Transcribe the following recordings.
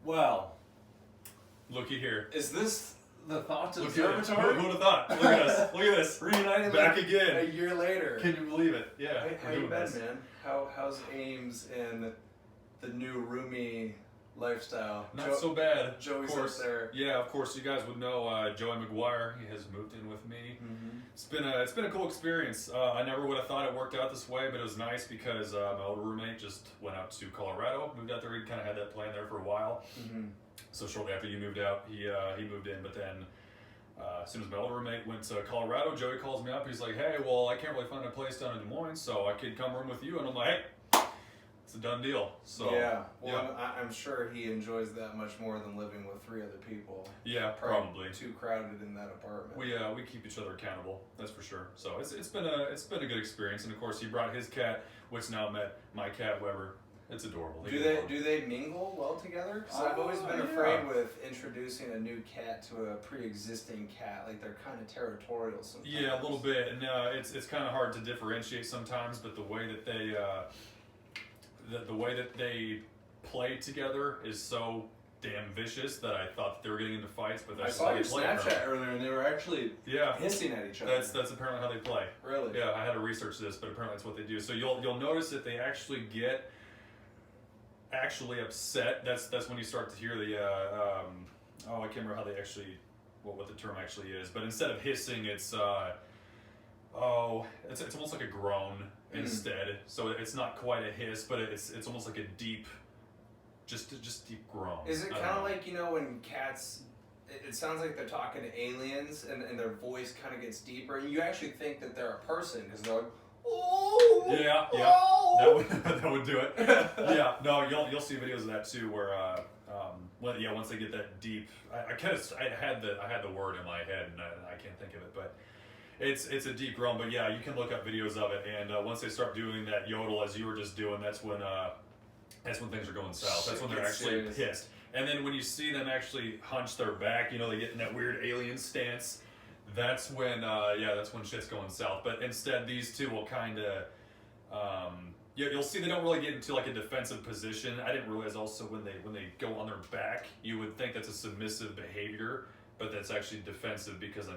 Well, looky here. is this the Thought Who Observatory? would have thought? Look at us. Look at this. Reunited Back like again. a year later. Can you believe it? Yeah. How we're you doing been, this. man? How's Ames in the new roomy lifestyle? Not so bad. Joey's of course. up there. Yeah, of course. You guys would know Joey McGuire. He has moved in with me. Mm-hmm. It's been a cool experience. I never would have thought it worked out this way, but it was nice because my older roommate just went out to Colorado, moved out there. He kind of had that plan there for a while. Mm-hmm. So shortly after you moved out, he moved in. But then as soon as my older roommate went to Colorado, Joey calls me up. He's like, "Hey, well, I can't really find a place down in Des Moines, so I could come room with you." And I'm like, "Hey, it's a done deal." So yeah, well, yeah. I'm sure he enjoys that much more than living with 3 other people. Yeah, probably. Too crowded in that apartment. We keep each other accountable. That's for sure. So it's been a good experience. And of course, he brought his cat, which now met my cat Weber. It's adorable. Do they mingle well together? Because I've always been afraid with introducing a new cat to a pre-existing cat. Like they're kind of territorial sometimes. Yeah, a little bit, and it's kind of hard to differentiate sometimes. But the way that they play together is so damn vicious that I thought that they were getting into fights. But I that's saw how your they play. Snapchat earlier, and they were actually hissing at each other. That's apparently how they play. Really? Yeah, I had to research this, but apparently that's what they do. So you'll notice that they actually get upset. That's when you start to hear the I can't remember how they actually what the term actually is, but instead of hissing, it's it's almost like a groan instead. So it's not quite a hiss, but it's almost like a deep, just deep groan. Is it kind of like, when cats? It sounds like they're talking to aliens, and their voice kind of gets deeper, and you actually think that they're a person because they're like, "Oh, yeah, oh. that would do it. Yeah, no, you'll see videos of that too, where once they get that deep, I had the word in my head and I can't think of it, but it's a deep groan. But yeah, you can look up videos of it, and once they start doing that yodel as you were just doing, that's when things are going south. That's when they're actually pissed. And then when you see them actually hunch their back, they get in that weird alien stance. That's when shit's going south. But instead, these two will kind of, you'll see they don't really get into like a defensive position. I didn't realize also when they go on their back, you would think that's a submissive behavior, but that's actually defensive because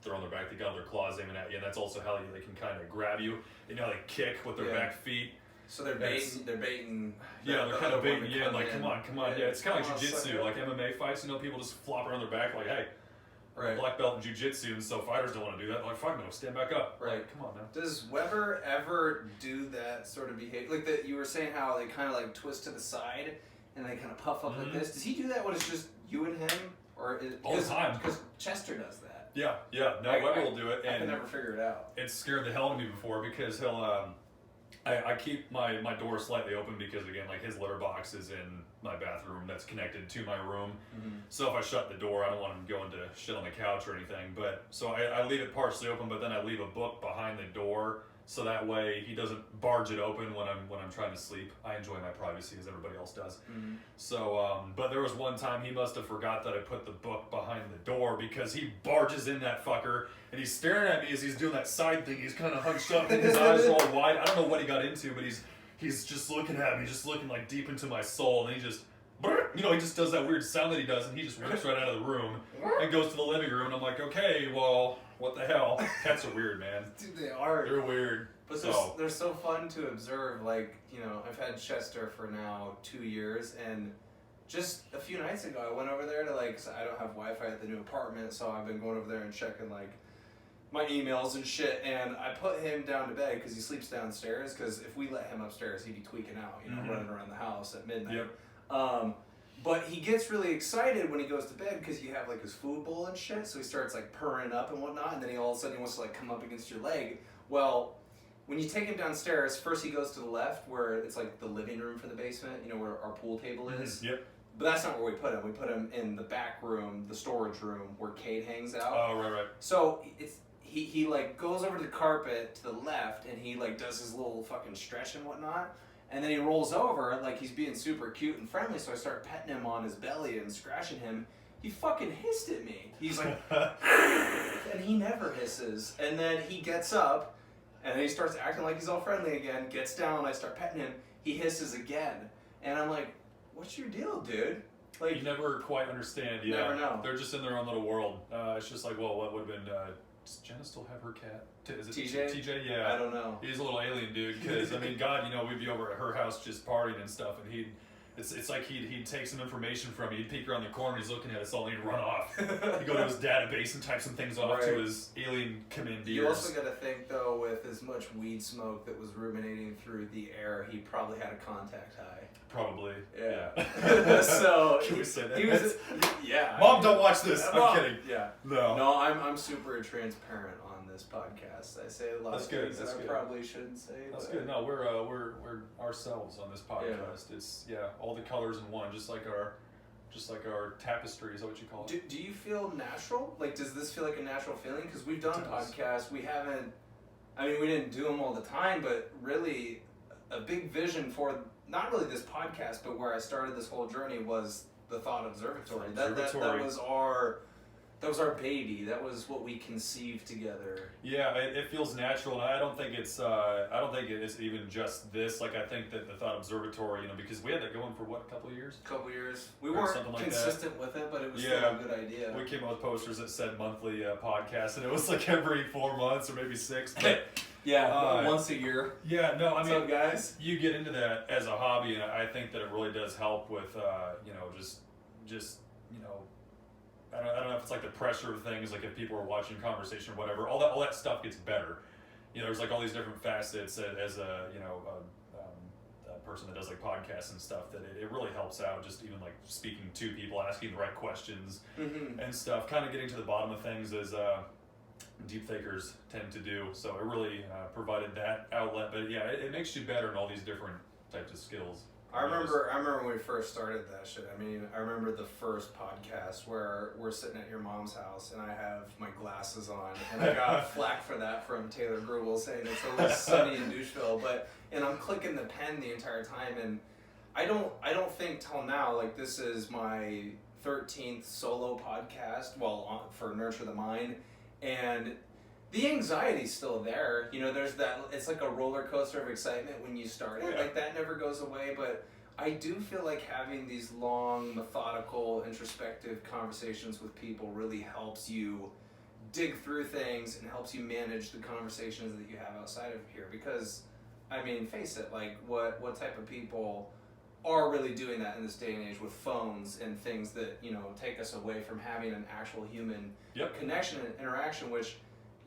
they're on their back, they got their claws aiming at you, and that's also how they can kind of grab you. They kick with their back feet. So they're baiting. Yeah, they're kind of baiting you in, like, come on. Yeah, it's kind of like jiu-jitsu, like MMA fights. People just flop around their back, like, hey. Right. Black belt in jiu-jitsu, and so fighters don't want to do that. Like, fuck no, stand back up. Right. Like, come on now. Does Weber ever do that sort of behavior? Like that you were saying how they kind of like twist to the side and they kind of puff up like this. Does he do that when it's just you and him, or all the time? Because Chester does that. Yeah. No, Weber will do it, and I can never figure it out. It scared the hell out of me before because he'll. I keep my door slightly open because, again, like his litter box is in my bathroom that's connected to my room. Mm-hmm. So if I shut the door, I don't want him going to shit on the couch or anything. But so I leave it partially open, but then I leave a book behind the door so that way he doesn't barge it open when I'm trying to sleep. I enjoy my privacy as everybody else does. Mm-hmm. So, but there was one time he must have forgot that I put the book behind the door because he barges in that fucker and he's staring at me as he's doing that side thing. He's kind of hunched up and his eyes are all wide. I don't know what he got into, but he's just looking at me, just looking like deep into my soul, and he just, he just does that weird sound that he does, and he just rips right out of the room and goes to the living room, and I'm like, okay, well, what the hell? Cats are weird, man. Dude, they are. They're weird. But they're so fun to observe. Like, I've had Chester for now 2 years, and just a few nights ago, I went over there to, cause I don't have Wi-Fi at the new apartment, so I've been going over there and checking, my emails and shit, and I put him down to bed because he sleeps downstairs, because if we let him upstairs, he'd be tweaking out, running around the house at midnight. Yep. But he gets really excited when he goes to bed because you have his food bowl and shit, so he starts purring up and whatnot, and then all of a sudden he wants to come up against your leg. Well, when you take him downstairs, first he goes to the left where it's the living room for the basement, where our pool table is. Yep. But that's not where we put him. We put him in the back room, the storage room where Cade hangs out. Oh, right. So he goes over to the carpet to the left and he does his little fucking stretch and whatnot. And then he rolls over like he's being super cute and friendly, so I start petting him on his belly and scratching him. He fucking hissed at me. He's like, and he never hisses. And then he gets up, and then he starts acting like he's all friendly again, gets down, I start petting him, he hisses again. And I'm like, what's your deal, dude? Like, you never quite understand. Yeah, never know. They're just in their own little world. It's just like, well, what would have been? Does Jenna still have her cat? Is it TJ? TJ, yeah. I don't know. He's a little alien dude. Because I mean, God, we'd be over at her house just partying and stuff, and it's like he'd take some information from you. He'd peek around the corner. He's looking at us all, and he'd run off. He'd go to his database and type some things off to his alien commandeers. You also got to think though, with as much weed smoke that was ruminating through the air, he probably had a contact high. Probably. Yeah. So can we say that? He was, yeah. Mom, don't watch this. Mom, I'm kidding. Yeah. No. I'm super transparent on this podcast. I say a lot of things that I probably shouldn't say. That's good. No, we're ourselves on this podcast. Yeah. It's all the colors in one, just like our tapestry. Is that what you call it? Do you feel natural? Like, does this feel like a natural feeling? Because we've done podcasts. We haven't. I mean, we didn't do them all the time, but really, a big vision for not really this podcast, but where I started this whole journey was the Thought Observatory. That was our baby. That was what we conceived together. Yeah, it feels natural, and I don't think it is even just this. Like, I think that the Thought Observatory, because we had that going for what, a couple of years? We weren't like consistent with it, but it was still a good idea. We came up with posters that said monthly podcast, and it was like every 4 months or maybe 6. But once a year. Yeah, no, I mean, what's up, guys? You get into that as a hobby, and I think that it really does help with, just I don't know if it's like the pressure of things, like if people are watching conversation or whatever, all that stuff gets better. There's like all these different facets as a person that does like podcasts and stuff, that it really helps out, just even like speaking to people, asking the right questions and stuff, kind of getting to the bottom of things as deep thinkers tend to do. So it really provided that outlet, but yeah, it makes you better in all these different types of skills. I remember when we first started that shit. I mean, I remember the first podcast where we're sitting at your mom's house and I have my glasses on, and I got flack for that from Taylor Grubel saying it's a little sunny in Doucheville, and I'm clicking the pen the entire time, and I don't think till now, like, this is my 13th solo podcast, for Nurture the Mind, and the anxiety's still there. There's that, it's like a roller coaster of excitement when you start it. Like, that never goes away, but I do feel like having these long, methodical, introspective conversations with people really helps you dig through things and helps you manage the conversations that you have outside of here. Because, I mean, face it, like, what type of people are really doing that in this day and age with phones and things that, take us away from having an actual human connection and interaction, which,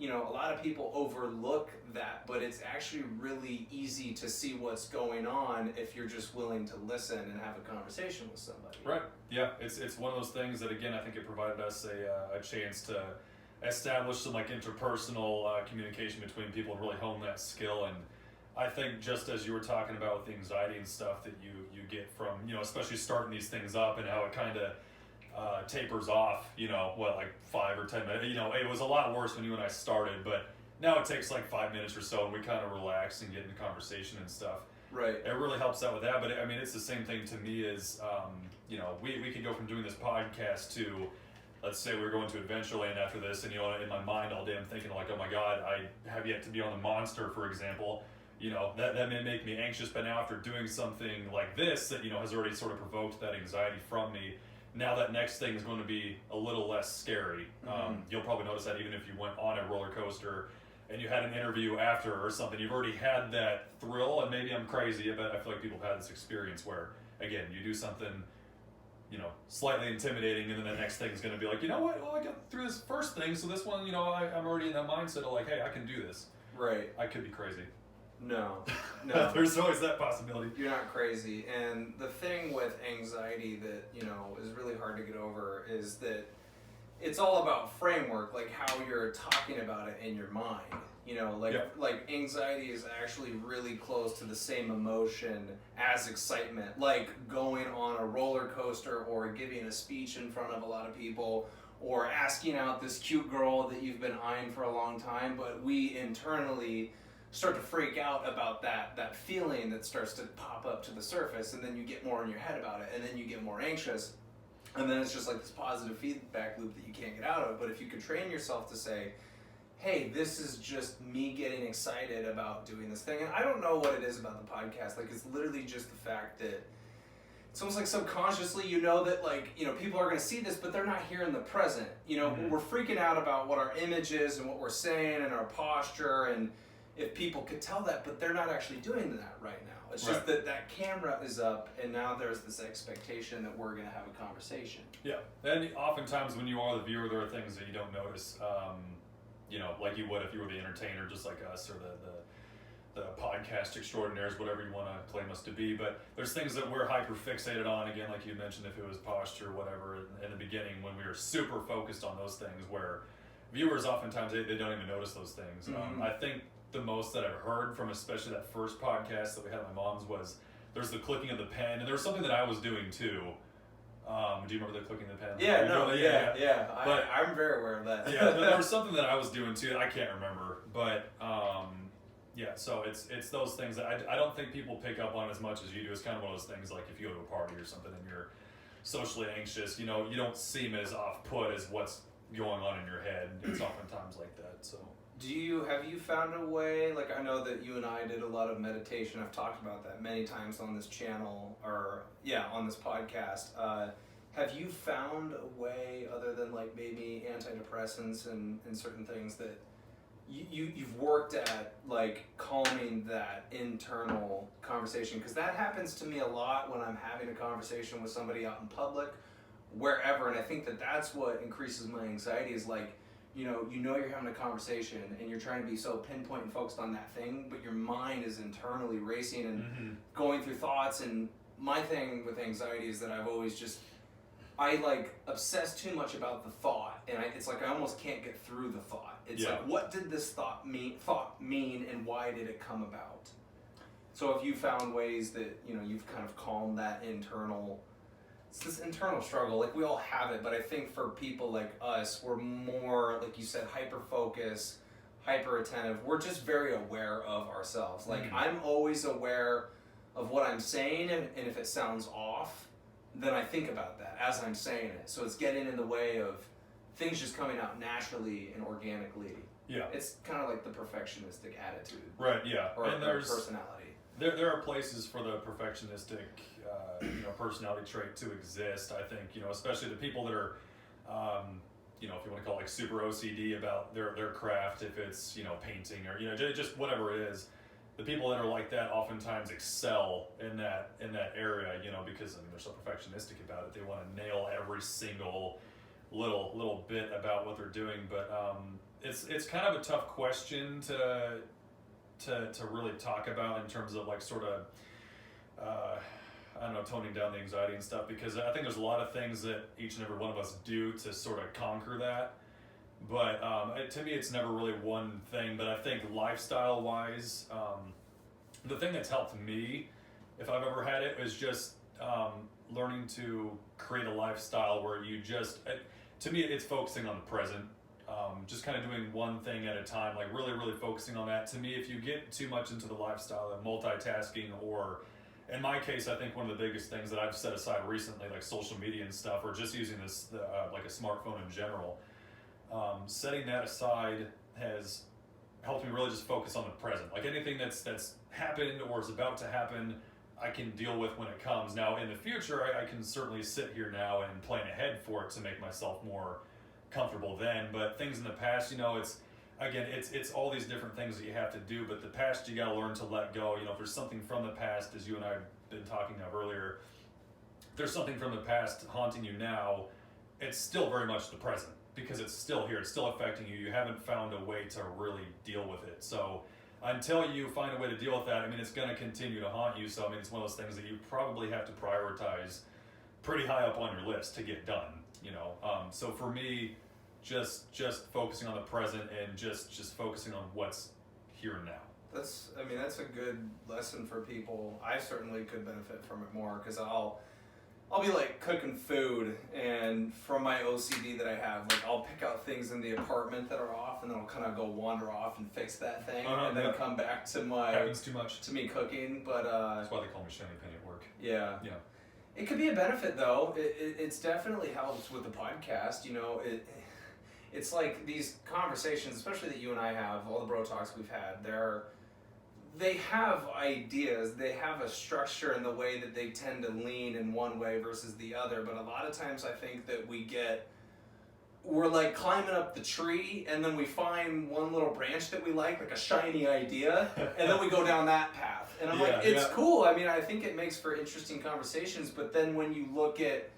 a lot of people overlook that, but it's actually really easy to see what's going on if you're just willing to listen and have a conversation with somebody. Right. Yeah. It's one of those things that, again, I think it provided us a chance to establish some like interpersonal communication between people and really hone that skill. And I think, just as you were talking about with the anxiety and stuff that you get from, especially starting these things up, and how it kind of tapers off, like 5 or 10 minutes. It was a lot worse when you and I started, but now it takes like 5 minutes or so, and we kind of relax and get into conversation and stuff. Right. It really helps out with that, but I mean, it's the same thing to me as, we could go from doing this podcast to, let's say we're going to Adventureland after this, and, in my mind all day I'm thinking like, oh my God, I have yet to be on the Monster, for example. That may make me anxious, but now after doing something like this that, has already sort of provoked that anxiety from me, now that next thing is going to be a little less scary. You'll probably notice that even if you went on a roller coaster and you had an interview after or something, you've already had that thrill. And maybe I'm crazy, but I feel like people have had this experience where, again, you do something, slightly intimidating, and then the next thing is going to be like, what? Well, I got through this first thing, so this one, I'm already in that mindset of like, hey, I can do this. Right. I could be crazy. No. There's always that possibility. You're not crazy. And the thing with anxiety that, is really hard to get over is that it's all about framework, like how you're talking about it in your mind. Like anxiety is actually really close to the same emotion as excitement, like going on a roller coaster or giving a speech in front of a lot of people, or asking out this cute girl that you've been eyeing for a long time, but we internally start to freak out about that feeling that starts to pop up to the surface, and then you get more in your head about it, and then you get more anxious, and then it's just like this positive feedback loop that you can't get out of. But if you could train yourself to say, hey, this is just me getting excited about doing this thing, and I don't know what it is about the podcast, like it's literally just the fact that it's almost like subconsciously you know that, like, you know, people are going to see this, but they're not here in the present. You know, we're freaking out about what our image is and what we're saying and our posture, and if people could tell that, but they're not actually doing that right now. It's just that camera is up, and now there's this expectation that we're going to have a conversation. Yeah, and oftentimes when you are the viewer, there are things that you don't notice, you know, like you would if you were the entertainer, just like us, or the podcast extraordinaires, whatever you want to claim us to be. But there's things that we're hyper fixated on, again, like you mentioned, if it was posture, whatever, in the beginning, when we were super focused on those things, where viewers oftentimes, they don't even notice those things. I think the most that I've heard from, especially that first podcast that we had at my mom's, was there's the clicking of the pen, and there was something that I was doing too. Do you remember the clicking of the pen? Yeah, yeah. But I'm very aware of that. Yeah, there was something that I was doing too. I can't remember, but yeah. So it's those things that I don't think people pick up on as much as you do. It's kind of one of those things like if you go to a party or something and you're socially anxious, you know, you don't seem as off put as what's going on in your head. It's oftentimes like that. So. Have you found a way, like, I know that you and I did a lot of meditation. I've talked about that many times on this channel, or on this podcast. Have you found a way, other than like maybe antidepressants and certain things, that you've worked at, like, calming that internal conversation? Because that happens to me a lot when I'm having a conversation with somebody out in public, wherever, and I think that's what increases my anxiety, is like, you know you're having a conversation and you're trying to be so pinpoint and focused on that thing, but your mind is internally racing and going through thoughts. And my thing with anxiety is that I like obsess too much about the thought, and it's like I almost can't get through the thought. It's like, what did this thought mean, and why did it come about? So have you found ways that, you know, you've kind of calmed that it's this internal struggle? Like, we all have it, but I think for people like us, we're more, like you said, hyper-focused, hyper-attentive. We're just very aware of ourselves. Like, I'm always aware of what I'm saying, and if it sounds off, then I think about that as I'm saying it. So it's getting in the way of things just coming out naturally and organically. Yeah. It's kind of like the perfectionistic attitude. Right, yeah. Or personality. There are places for the perfectionistic personality trait to exist. I think, you know, especially the people that are, you know, if you want to call it like super OCD about their craft, if it's, you know, painting or, you know, just whatever it is. The people that are like that oftentimes excel in that area, you know, because, I mean, they're so perfectionistic about it. They want to nail every single little bit about what they're doing. But it's kind of a tough question to really talk about in terms of, like, sort of I don't know, toning down the anxiety and stuff, because I think there's a lot of things that each and every one of us do to sort of conquer that. But to me, it's never really one thing. But I think lifestyle-wise, the thing that's helped me, if I've ever had it, is just learning to create a lifestyle where you just, to me, it's focusing on the present. Just kind of doing one thing at a time, like really, really focusing on that. To me, if you get too much into the lifestyle of multitasking, or in my case, I think one of the biggest things that I've set aside recently, like social media and stuff, or just using this, like a smartphone in general, setting that aside has helped me really just focus on the present. Like anything that's happened or is about to happen, I can deal with when it comes. Now, in the future, I can certainly sit here now and plan ahead for it to make myself more comfortable then. But things in the past, you know, it's all these different things that you have to do. But the past, you got to learn to let go. You know, if there's something from the past, as you and I have been talking of earlier, if there's something from the past haunting you now, it's still very much the present, because it's still here, it's still affecting you. You haven't found a way to really deal with it. So until you find a way to deal with that, I mean, it's going to continue to haunt you. So I mean, it's one of those things that you probably have to prioritize pretty high up on your list to get done, you know. So for me, just focusing on the present and just focusing on what's here and now. That's a good lesson for people. I certainly could benefit from it more, because I'll be like cooking food, and from my OCD that I have, like I'll pick out things in the apartment that are off, and then I'll kind of go wander off and fix that thing, and then come back to happens too much to me cooking. But that's why they call me Shiny Penny at work. Yeah. It could be a benefit though. It's definitely helps with the podcast. You know, it's like these conversations, especially that you and I have, all the bro talks we've had. they have ideas, they have a structure in the way that they tend to lean in one way versus the other, but a lot of times I think that we're like climbing up the tree and then we find one little branch that we like a shiny idea, and then we go down that path. And I'm it's cool. I mean, I think it makes for interesting conversations, but then when you look at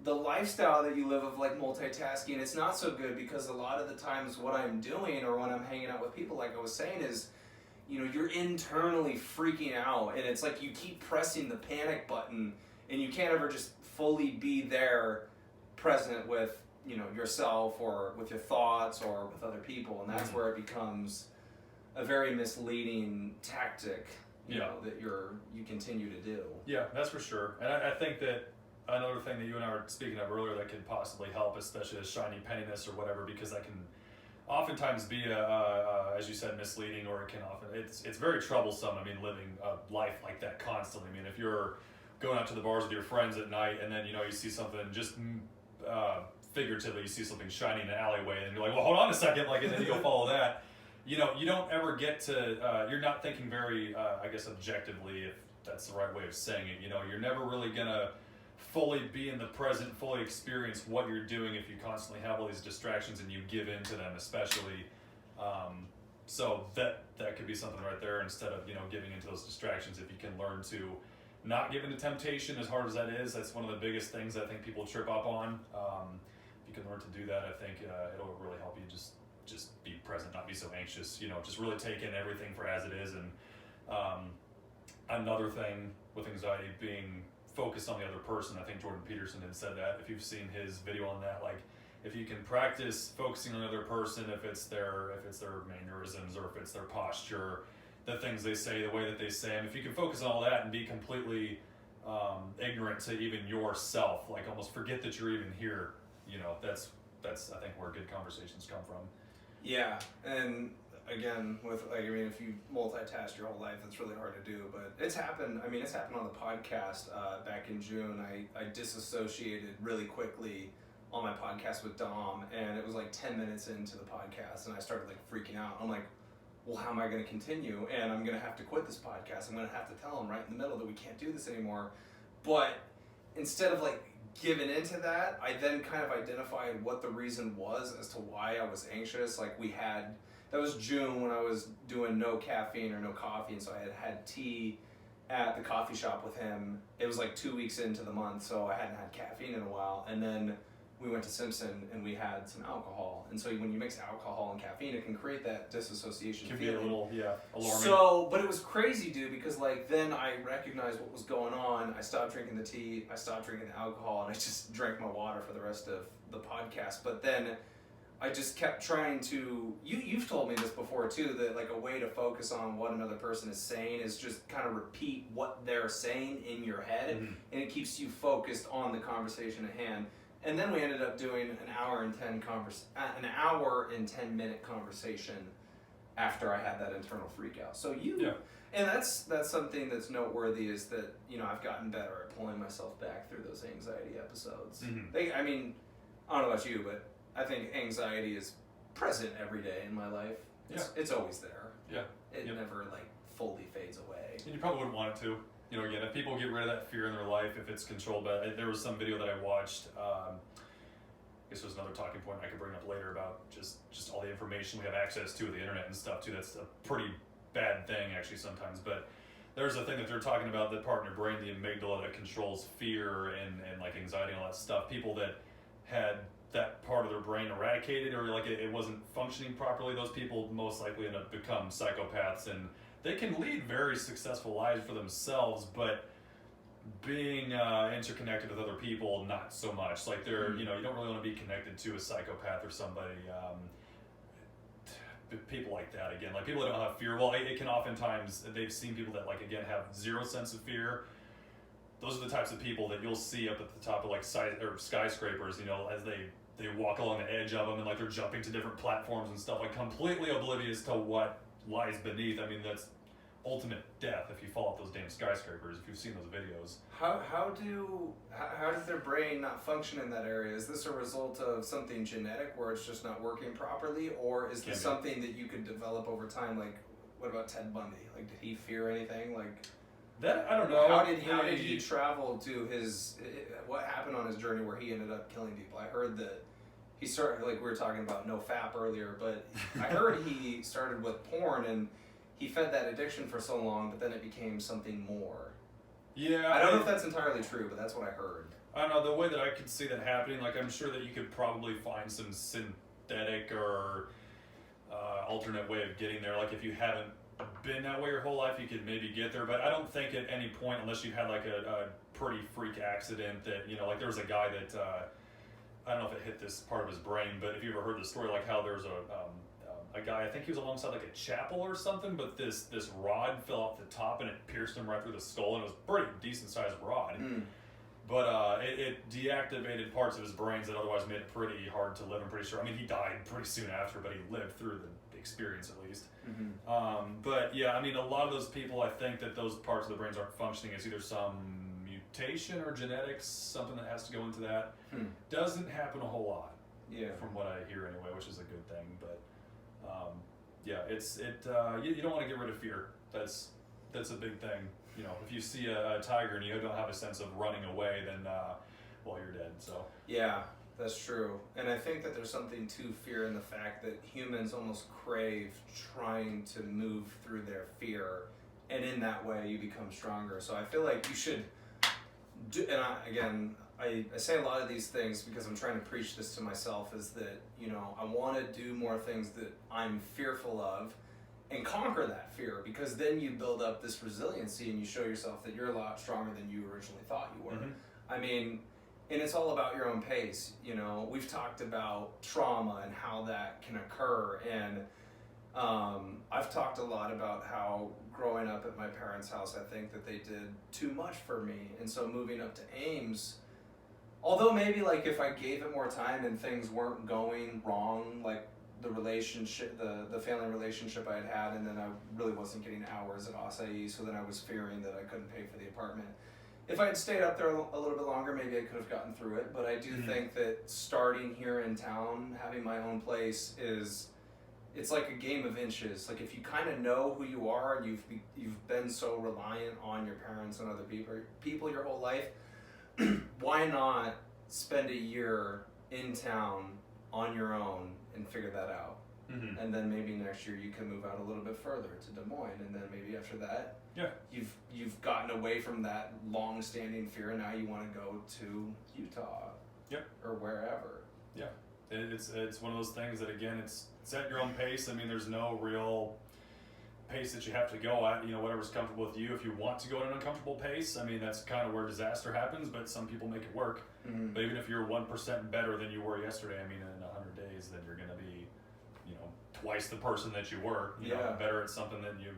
the lifestyle that you live of like multitasking, it's not so good, because a lot of the times what I'm doing or when I'm hanging out with people, like I was saying, is, you know, you're internally freaking out, and it's like you keep pressing the panic button and you can't ever just fully be there present with, you know, yourself or with your thoughts or with other people, and that's where it becomes a very misleading tactic, you know, that you continue to do. Yeah, that's for sure. And I think that another thing that you and I were speaking of earlier that could possibly help, especially as shiny penniness or whatever, because that can oftentimes be as you said, misleading, or it can often, it's very troublesome. I mean, living a life like that constantly. I mean, if you're going out to the bars with your friends at night and then, you know, you see something just figuratively, you see something shiny in the alleyway and you're like, well, hold on a second, like, and then you go follow that. You know, you don't ever get to, you're not thinking very, I guess, objectively, if that's the right way of saying it. You know, you're never really gonna fully be in the present, fully experience what you're doing if you constantly have all these distractions and you give in to them, especially. So that could be something right there, instead of, you know, giving into those distractions. If you can learn to not give into temptation, as hard as that is, that's one of the biggest things I think people trip up on. If you can learn to do that, I think it'll really help you just be present, not be so anxious, you know, just really take in everything for as it is. And another thing with anxiety being focused on the other person, I think Jordan Peterson had said that, if you've seen his video on that, like, if you can practice focusing on the other person, if it's their mannerisms, or if it's their posture, the things they say, the way that they say them, if you can focus on all that and be completely ignorant to even yourself, like almost forget that you're even here, you know, that's I think where good conversations come from. Yeah, and again, with, like, I mean, if you multitask your whole life, it's really hard to do, but it's happened. I mean, it's happened on the podcast back in June. I disassociated really quickly on my podcast with Dom, and it was like 10 minutes into the podcast, and I started like freaking out. I'm like, well, how am I going to continue? And I'm going to have to quit this podcast. I'm going to have to tell him right in the middle that we can't do this anymore. But instead of like giving into that, I then kind of identified what the reason was as to why I was anxious. Like, that was June when I was doing no caffeine or no coffee, and so I had tea at the coffee shop with him. It was like 2 weeks into the month, so I hadn't had caffeine in a while. And then we went to Simpson and we had some alcohol. And so when you mix alcohol and caffeine, it can create that disassociation feeling. Can be a little, alarming. So, but it was crazy, dude, because like then I recognized what was going on. I stopped drinking the tea, I stopped drinking the alcohol, and I just drank my water for the rest of the podcast. But then I just kept trying to, you've told me this before too, that like a way to focus on what another person is saying is just kind of repeat what they're saying in your head, and it keeps you focused on the conversation at hand. And then we ended up doing an hour and 10 minute conversation after I had that internal freak out. So and that's something that's noteworthy, is that, you know, I've gotten better at pulling myself back through those anxiety episodes. I mean, I don't know about you, but I think anxiety is present every day in my life. It's always there. It never like fully fades away. And you probably wouldn't want it to. You know, again, if people get rid of that fear in their life, if it's controlled by, there was some video that I watched, I guess there's another talking point I could bring up later about just all the information we have access to, the internet and stuff too. That's a pretty bad thing actually sometimes, but there's a thing that they're talking about, that part in your brain, the amygdala, that controls fear and like anxiety and all that stuff. People that had that part of their brain eradicated, or like it wasn't functioning properly, those people most likely end up become psychopaths, and they can lead very successful lives for themselves, but being interconnected with other people, not so much. Like they're, you know, you don't really want to be connected to a psychopath or somebody. People like that, again, like people that don't have fear. Well, it can oftentimes, they've seen people that like, again, have zero sense of fear. Those are the types of people that you'll see up at the top of like skyscrapers, you know, as they walk along the edge of them, and like they're jumping to different platforms and stuff, like completely oblivious to what lies beneath. I mean, that's ultimate death if you fall off those damn skyscrapers, if you've seen those videos. How does their brain not function in that area? Is this a result of something genetic where it's just not working properly, or is this something that you could develop over time? Like, what about Ted Bundy? Like, did he fear anything? Like, that, I don't know. How did he travel to his, what happened on his journey where he ended up killing people? I heard that he started, like we were talking about NoFap earlier, but I heard he started with porn and he fed that addiction for so long, but then it became something more. Yeah. I don't know if that's entirely true, but that's what I heard. I don't know, the way that I could see that happening, like I'm sure that you could probably find some synthetic or alternate way of getting there. Like if you haven't been that way your whole life, you could maybe get there, but I don't think at any point, unless you've had like a pretty freak accident that, you know, like there was a guy that, I don't know if it hit this part of his brain, but if you ever heard the story, like how there's a guy, I think he was alongside like a chapel or something, but this rod fell off the top and it pierced him right through the skull, and it was a pretty decent sized rod. But it deactivated parts of his brains that otherwise made it pretty hard to live, I'm pretty sure. I mean, he died pretty soon after, but he lived through the experience at least. But yeah, I mean, a lot of those people, I think that those parts of the brains aren't functioning. It's either some mutation or genetics, something that has to go into that. Doesn't happen a whole lot, from what I hear anyway, which is a good thing. But yeah, you don't want to get rid of fear. That's a big thing. You know, if you see a tiger and you don't have a sense of running away, then well, you're dead. So yeah, that's true. And I think that there's something to fear in the fact that humans almost crave trying to move through their fear, and in that way you become stronger. So I feel like you should do, and I say a lot of these things because I'm trying to preach this to myself, is that, you know, I want to do more things that I'm fearful of and conquer that fear, because then you build up this resiliency and you show yourself that you're a lot stronger than you originally thought you were. I mean, and it's all about your own pace. You know, we've talked about trauma and how that can occur, and I've talked a lot about how growing up at my parents' house, I think that they did too much for me, and so moving up to Ames, although maybe like if I gave it more time and things weren't going wrong, like the relationship, the family relationship I had, and then I really wasn't getting hours at acai, so then I was fearing that I couldn't pay for the apartment. If I had stayed up there a little bit longer, maybe I could have gotten through it, but I do think that starting here in town, having my own place, it's like a game of inches. Like if you kind of know who you are and you've been so reliant on your parents and other people your whole life, why not spend a year in town on your own and figure that out? And then maybe next year you can move out a little bit further to Des Moines, and then maybe after that, you've gotten away from that long-standing fear, and now you want to go to Utah, or wherever. It's one of those things that, again, it's at your own pace. I mean, there's no real pace that you have to go at. You know, whatever's comfortable with you. If you want to go at an uncomfortable pace, I mean, that's kind of where disaster happens. But some people make it work. But even if you're 1% better than you were yesterday, I mean, in 100 days, then you're going to be, you know, twice the person that you were. You know, better at something than you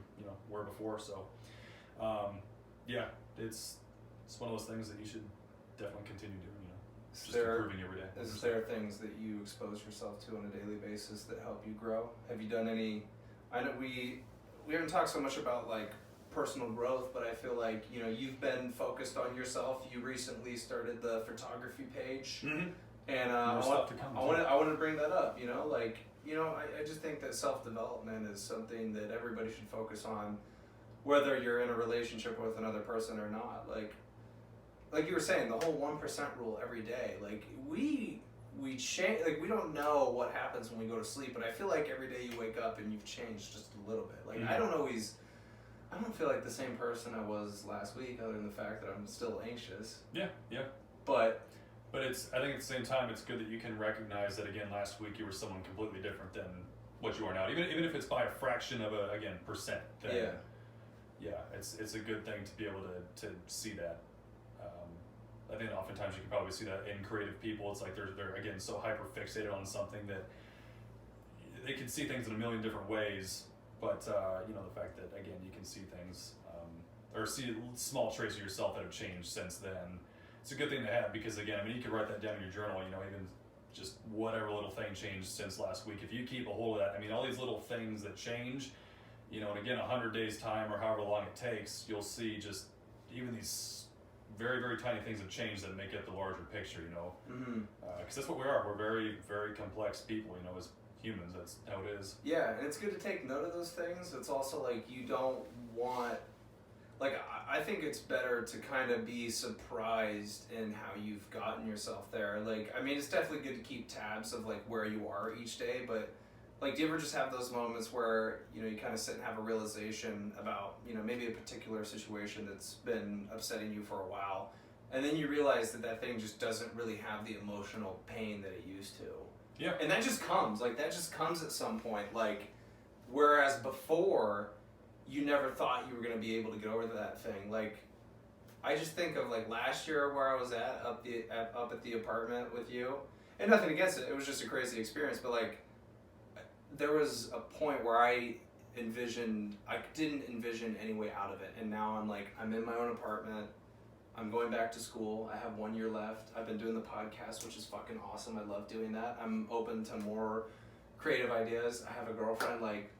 were before. So, it's one of those things that you should definitely continue doing. Just improving every day. Is there things that you expose yourself to on a daily basis that help you grow? Have you done any? I know we haven't talked so much about like personal growth, but I feel like, you know, you've been focused on yourself. You recently started the photography page, and I wanted to bring that up. You know, like, you know, I just think that self-development is something that everybody should focus on, whether you're in a relationship with another person or not. Like you were saying, the whole 1% rule every day. Like we change. Like we don't know what happens when we go to sleep, but I feel like every day you wake up and you've changed just a little bit. Like I don't feel like the same person I was last week, other than the fact that I'm still anxious. But it's, I think at the same time, it's good that you can recognize that, again, last week you were someone completely different than what you are now. Even if it's by a fraction of percent. Then, it's a good thing to be able to see that. I think oftentimes you can probably see that in creative people. It's like they're again so hyper fixated on something that they can see things in a million different ways. But you know, the fact that, again, you can see things or see small traits of yourself that have changed since then. It's a good thing to have, because, again, I mean, you can write that down in your journal. You know, even just whatever little thing changed since last week. If you keep a hold of that, I mean, all these little things that change. You know, and again, 100 days time or however long it takes, you'll see just even these very, very tiny things have changed that make up the larger picture, you know, because that's what we are. We're very, very complex people, you know, as humans. That's how it is. Yeah, and it's good to take note of those things. It's also like you don't want, like, I think it's better to kind of be surprised in how you've gotten yourself there. Like, I mean, it's definitely good to keep tabs of like where you are each day, but like, do you ever just have those moments where, you know, you kind of sit and have a realization about, you know, maybe a particular situation that's been upsetting you for a while, and then you realize that that thing just doesn't really have the emotional pain that it used to. Yeah. And that just comes, like, that just comes at some point. Like, whereas before, you never thought you were going to be able to get over that thing. Like, I just think of, like, last year where I was up at the apartment with you, and nothing against it, it was just a crazy experience, but, like, there was a point where I didn't envision any way out of it, and now I'm like, I'm in my own apartment, I'm going back to school, I have 1 year left, I've been doing the podcast, which is fucking awesome, I love doing that, I'm open to more creative ideas, I have a girlfriend, like,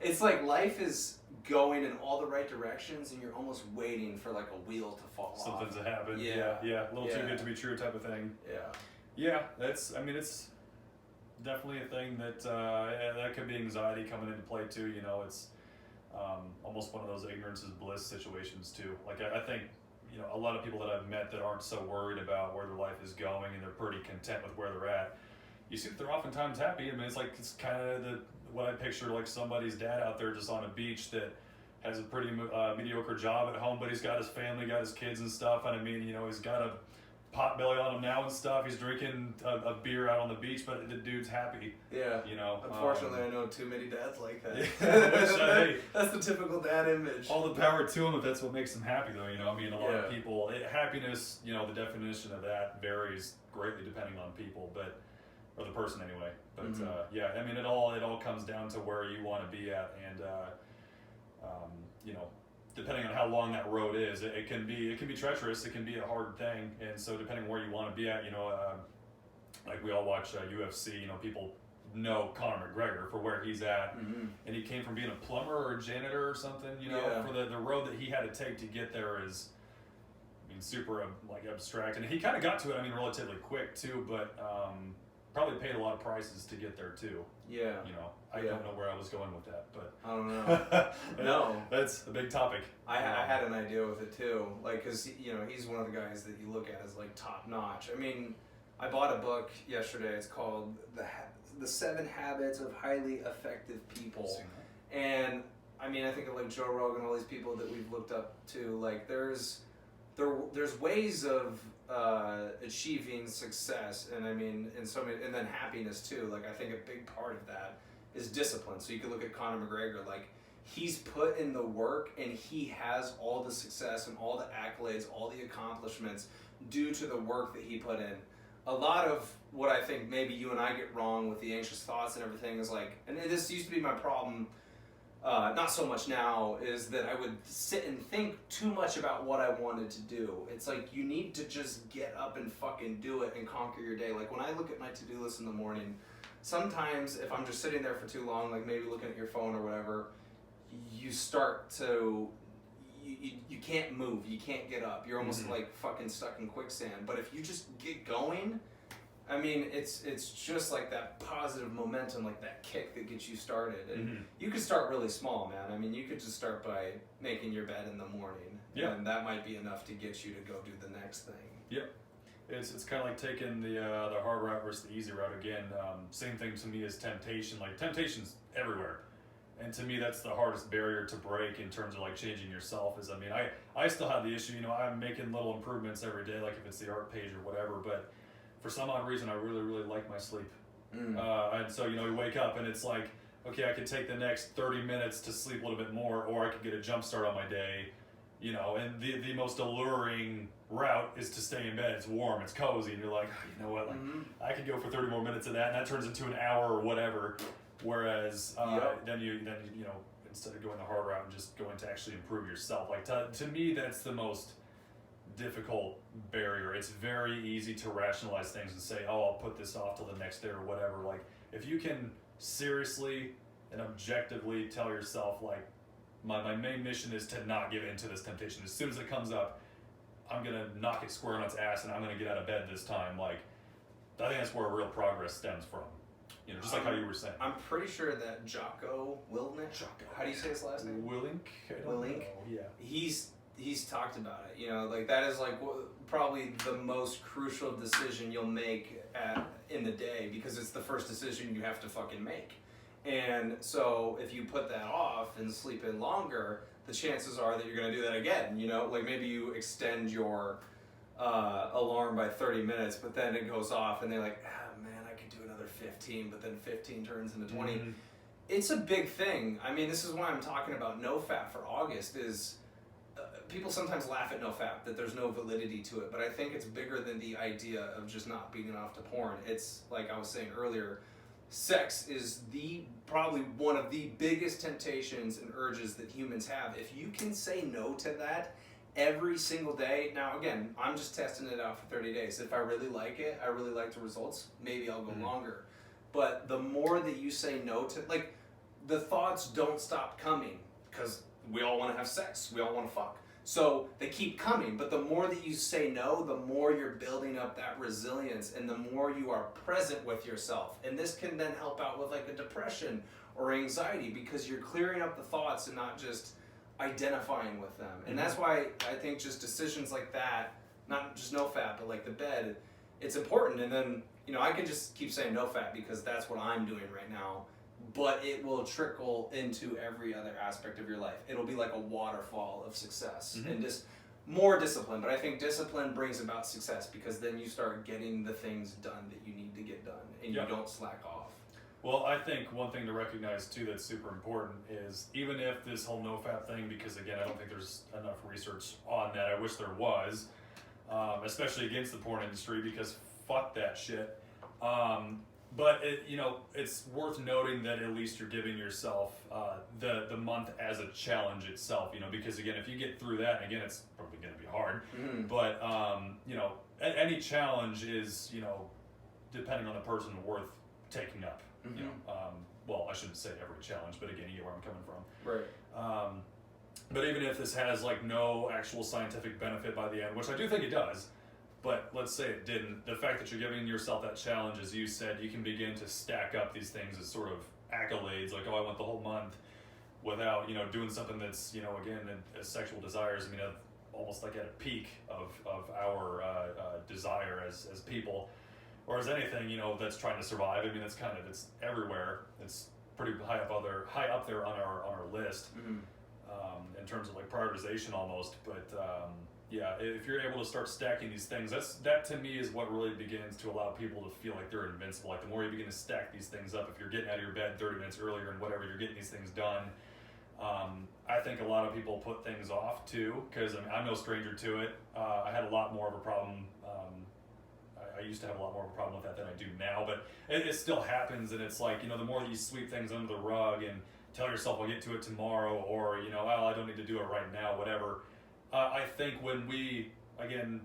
it's like life is going in all the right directions, and you're almost waiting for like a wheel to fall off. Something to happen. Yeah. A little too good to be true type of thing. Yeah. It's definitely a thing that could be anxiety coming into play too. You know, it's almost one of those ignorance is bliss situations too. Like I think, you know, a lot of people that I've met that aren't so worried about where their life is going and they're pretty content with where they're at, you see that they're oftentimes happy. I mean, it's kind of what I picture, like somebody's dad out there just on a beach that has a pretty mediocre job at home, but he's got his family, got his kids and stuff, and I mean, you know, he's got a pot belly on him now and stuff. He's drinking a beer out on the beach, but the dude's happy. Yeah. You know. Unfortunately, I know too many dads like that. Hey, that's the typical dad image. All the power to him if that's what makes them happy, though. You know, I mean, a lot of people, happiness, you know, the definition of that varies greatly depending on people, or the person anyway. But yeah, I mean, it all comes down to where you want to be at, and you know, depending on how long that road is, it can be treacherous. It can be a hard thing, and so depending where you want to be at, you know, like we all watch UFC. You know, people know Conor McGregor for where he's at, and he came from being a plumber or a janitor or something. You know, for the road that he had to take to get there is, I mean, super like abstract, and he kind of got to it. I mean, relatively quick too, but probably paid a lot of prices to get there too. Yeah. You know, I don't know where I was going with that, but I don't know. No, that's a big topic. I had an idea with it too, like, cause you know, he's one of the guys that you look at as like top notch. I mean, I bought a book yesterday. It's called The 7 Habits of Highly Effective People, and I mean, I think of like Joe Rogan, all these people that we've looked up to. Like, there's ways of achieving success, and I mean, and then happiness too. Like, I think a big part of that is discipline. So you could look at Conor McGregor, like, he's put in the work and he has all the success and all the accolades, all the accomplishments due to the work that he put in. A lot of what I think maybe you and I get wrong with the anxious thoughts and everything is like, and this used to be my problem, not so much now, is that I would sit and think too much about what I wanted to do. It's like, you need to just get up and fucking do it and conquer your day. Like, when I look at my to-do list in the morning, sometimes if I'm just sitting there for too long, like maybe looking at your phone or whatever, you start to, you can't move, you can't get up. You're almost like fucking stuck in quicksand. But if you just get going, I mean, it's just like that positive momentum, like that kick that gets you started. And you could start really small, man. I mean, you could just start by making your bed in the morning. Yeah. And that might be enough to get you to go do the next thing. Yep. It's kind of like taking the hard route versus the easy route again. Same thing to me as temptation. Like, temptation's everywhere. And to me, that's the hardest barrier to break in terms of like changing yourself. Is, I mean, I still have the issue, you know, I'm making little improvements every day, like if it's the art page or whatever, but for some odd reason, I really, really like my sleep. And so, you know, you wake up and it's like, okay, I could take the next 30 minutes to sleep a little bit more, or I could get a jump start on my day, you know, and the most alluring route is to stay in bed. It's warm, it's cozy, and you're like, oh, you know what, like, I could go for 30 more minutes of that, and that turns into an hour or whatever. Whereas then you know, instead of going the hard route and just going to actually improve yourself, like to me, that's the most difficult barrier. It's very easy to rationalize things and say, oh, I'll put this off till the next day or whatever. Like, if you can seriously and objectively tell yourself, like, my main mission is to not give in to this temptation. As soon as it comes up, I'm gonna knock it square on its ass and I'm gonna get out of bed this time. Like, I think that's where real progress stems from. Just like how you were saying. I'm pretty sure that Jocko Willink. How do you say his last name? Willink. Willink. Yeah. He's talked about it. Like that is like probably the most crucial decision you'll make in the day, because it's the first decision you have to fucking make. And so if you put that off and sleep in longer, the chances are that you're going to do that again. Like maybe you extend your alarm by 30 minutes, but then it goes off and they're like, man, I could do another 15, but then 15 turns into 20. Mm-hmm. It's a big thing. I mean, this is why I'm talking about NoFap for August is people sometimes laugh at NoFap, that there's no validity to it, but I think it's bigger than the idea of just not being off to porn. It's like I was saying earlier, sex is probably one of the biggest temptations and urges that humans have. If you can say no to that every single day, now again, I'm just testing it out for 30 days. If I really like it, I really like the results, maybe I'll go longer. But the more that you say no to, like, the thoughts don't stop coming, because we all want to have sex, we all want to fuck. So they keep coming, but the more that you say no, the more you're building up that resilience and the more you are present with yourself. And this can then help out with like a depression or anxiety, because you're clearing up the thoughts and not just identifying with them. And that's why I think just decisions like that, not just NoFap, but like the bed, it's important. And then, I can just keep saying NoFap because that's what I'm doing right now. But it will trickle into every other aspect of your life. It'll be like a waterfall of success and just more discipline. But I think discipline brings about success, because then you start getting the things done that you need to get done and you don't slack off. Well, I think one thing to recognize too that's super important is, even if this whole NoFap thing, because again, I don't think there's enough research on that. I wish there was, especially against the porn industry, because fuck that shit. But it's worth noting that at least you're giving yourself the month as a challenge itself. Because again, if you get through that, and again, it's probably going to be hard. But any challenge is depending on the person, worth taking up. Well, I shouldn't say every challenge, but again, you get where I'm coming from. Right. But even if this has like no actual scientific benefit by the end, which I do think it does. But let's say it didn't. The fact that you're giving yourself that challenge, as you said, you can begin to stack up these things as sort of accolades, like, oh, I went the whole month without, doing something that's, again, as sexual desires, almost like at a peak of our desire as people, or as anything, that's trying to survive. It's it's everywhere. It's pretty high up there on our list, in terms of like prioritization almost, but. Yeah, if you're able to start stacking these things, that to me is what really begins to allow people to feel like they're invincible. Like the more you begin to stack these things up, if you're getting out of your bed 30 minutes earlier and whatever, you're getting these things done. I think a lot of people put things off too, because I'm no stranger to it. I had a lot more of a problem. I used to have a lot more of a problem with that than I do now, but it still happens. And it's like, the more that you sweep things under the rug and tell yourself I'll get to it tomorrow, or, well, I don't need to do it right now, whatever. I think when we, again,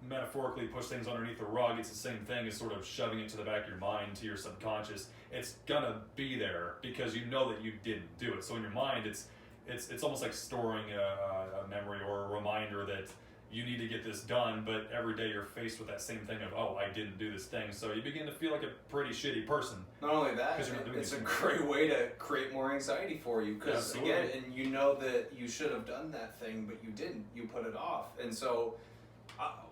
metaphorically push things underneath the rug, it's the same thing as sort of shoving it to the back of your mind, to your subconscious. It's gonna be there because you know that you didn't do it. So in your mind, it's almost like storing a memory or a reminder that you need to get this done, but every day you're faced with that same thing of, oh, I didn't do this thing. So you begin to feel like a pretty shitty person. Not only that, it's a great way to create more anxiety for you. Because again, and you know that you should have done that thing, but you didn't. You put it off. And so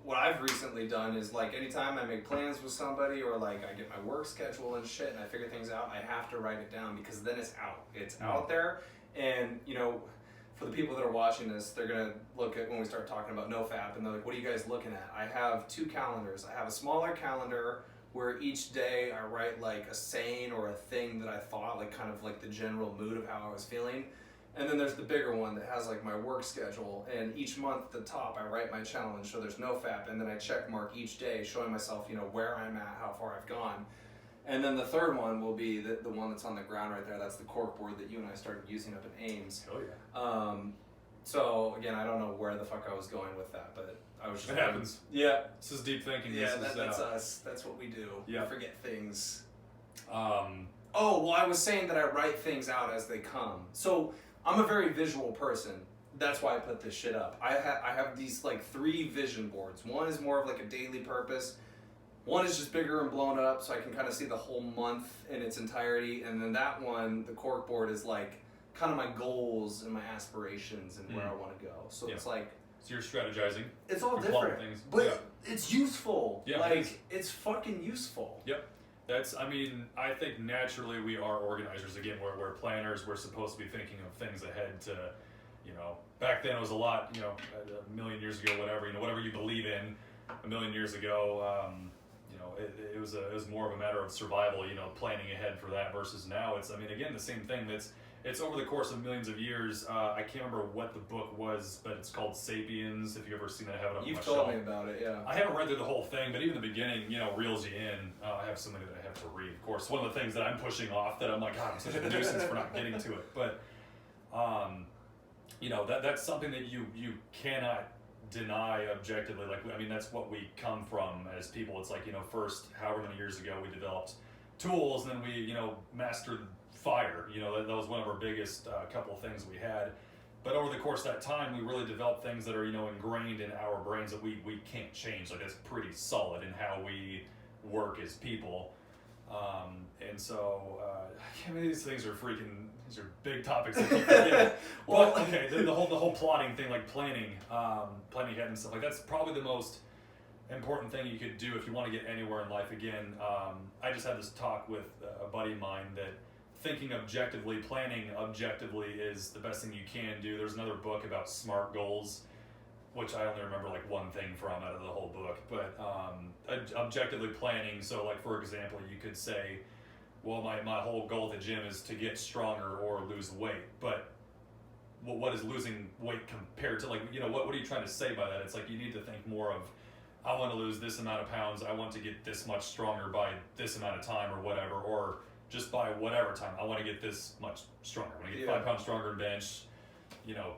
what I've recently done is, like, anytime I make plans with somebody, or like I get my work schedule and shit and I figure things out, I have to write it down, because then it's out. It's out there. And, for the people that are watching this, they're going to look at when we start talking about NoFap, and they're like, what are you guys looking at? I have 2 calendars. I have a smaller calendar where each day I write like a saying or a thing that I thought, like kind of like the general mood of how I was feeling. And then there's the bigger one that has like my work schedule, and each month at the top I write my challenge, so there's NoFap, and then I check mark each day, showing myself, where I'm at, how far I've gone. And then the third one will be the one that's on the ground right there. That's the cork board that you and I started using up in Ames. Oh yeah. So again, I don't know where the fuck I was going with that, but I was just. It happens. Yeah. This is deep thinking. Yeah, that's us. That's what we do. Yeah. We forget things. Oh, well, I was saying that I write things out as they come. So I'm a very visual person. That's why I put this shit up. I have these like 3 vision boards. One is more of like a daily purpose. One is just bigger and blown up, so I can kind of see the whole month in its entirety. And then that one, the cork board, is like kind of my goals and my aspirations and where I want to go. So it's like... So you're strategizing. It's all you're different, things. but it's useful. Yeah, like, it's fucking useful. Yep. I think naturally we are organizers. Again, we're planners. We're supposed to be thinking of things ahead to, back then it was a lot, a million years ago, whatever you believe in, a million years ago, it was more of a matter of survival, planning ahead for that versus now it's, again, the same thing. It's over the course of millions of years. I can't remember what the book was, but it's called Sapiens. If you've ever seen it, I have it up on my shelf. You've told me about it, yeah. I haven't read through the whole thing, but even the beginning, reels you in. I have something that I have to read. Of course, one of the things that I'm pushing off that I'm like, God, I'm such a nuisance for not getting to it. But, that's something that you cannot deny objectively. That's what we come from as people. It's like, first, however many years ago, we developed tools, and then we, mastered fire. That was one of our biggest couple of things we had. But over the course of that time, we really developed things that are, ingrained in our brains that we can't change. Like, that's pretty solid in how we work as people. And so, these things are these are big topics. Well, but, okay, the whole plotting thing, like planning ahead and stuff, like that's probably the most important thing you could do if you want to get anywhere in life. Again, I just had this talk with a buddy of mine that thinking objectively, planning objectively is the best thing you can do. There's another book about SMART goals, which I only remember like one thing from out of the whole book, but objectively planning. So like, for example, you could say, well, my whole goal at the gym is to get stronger or lose weight, but what is losing weight compared to, like, what are you trying to say by that? It's like, you need to think more of, I want to lose this amount of pounds, I want to get this much stronger by this amount of time or whatever, or just by whatever time, I want to get this much stronger. I want to get 5 pounds stronger in bench,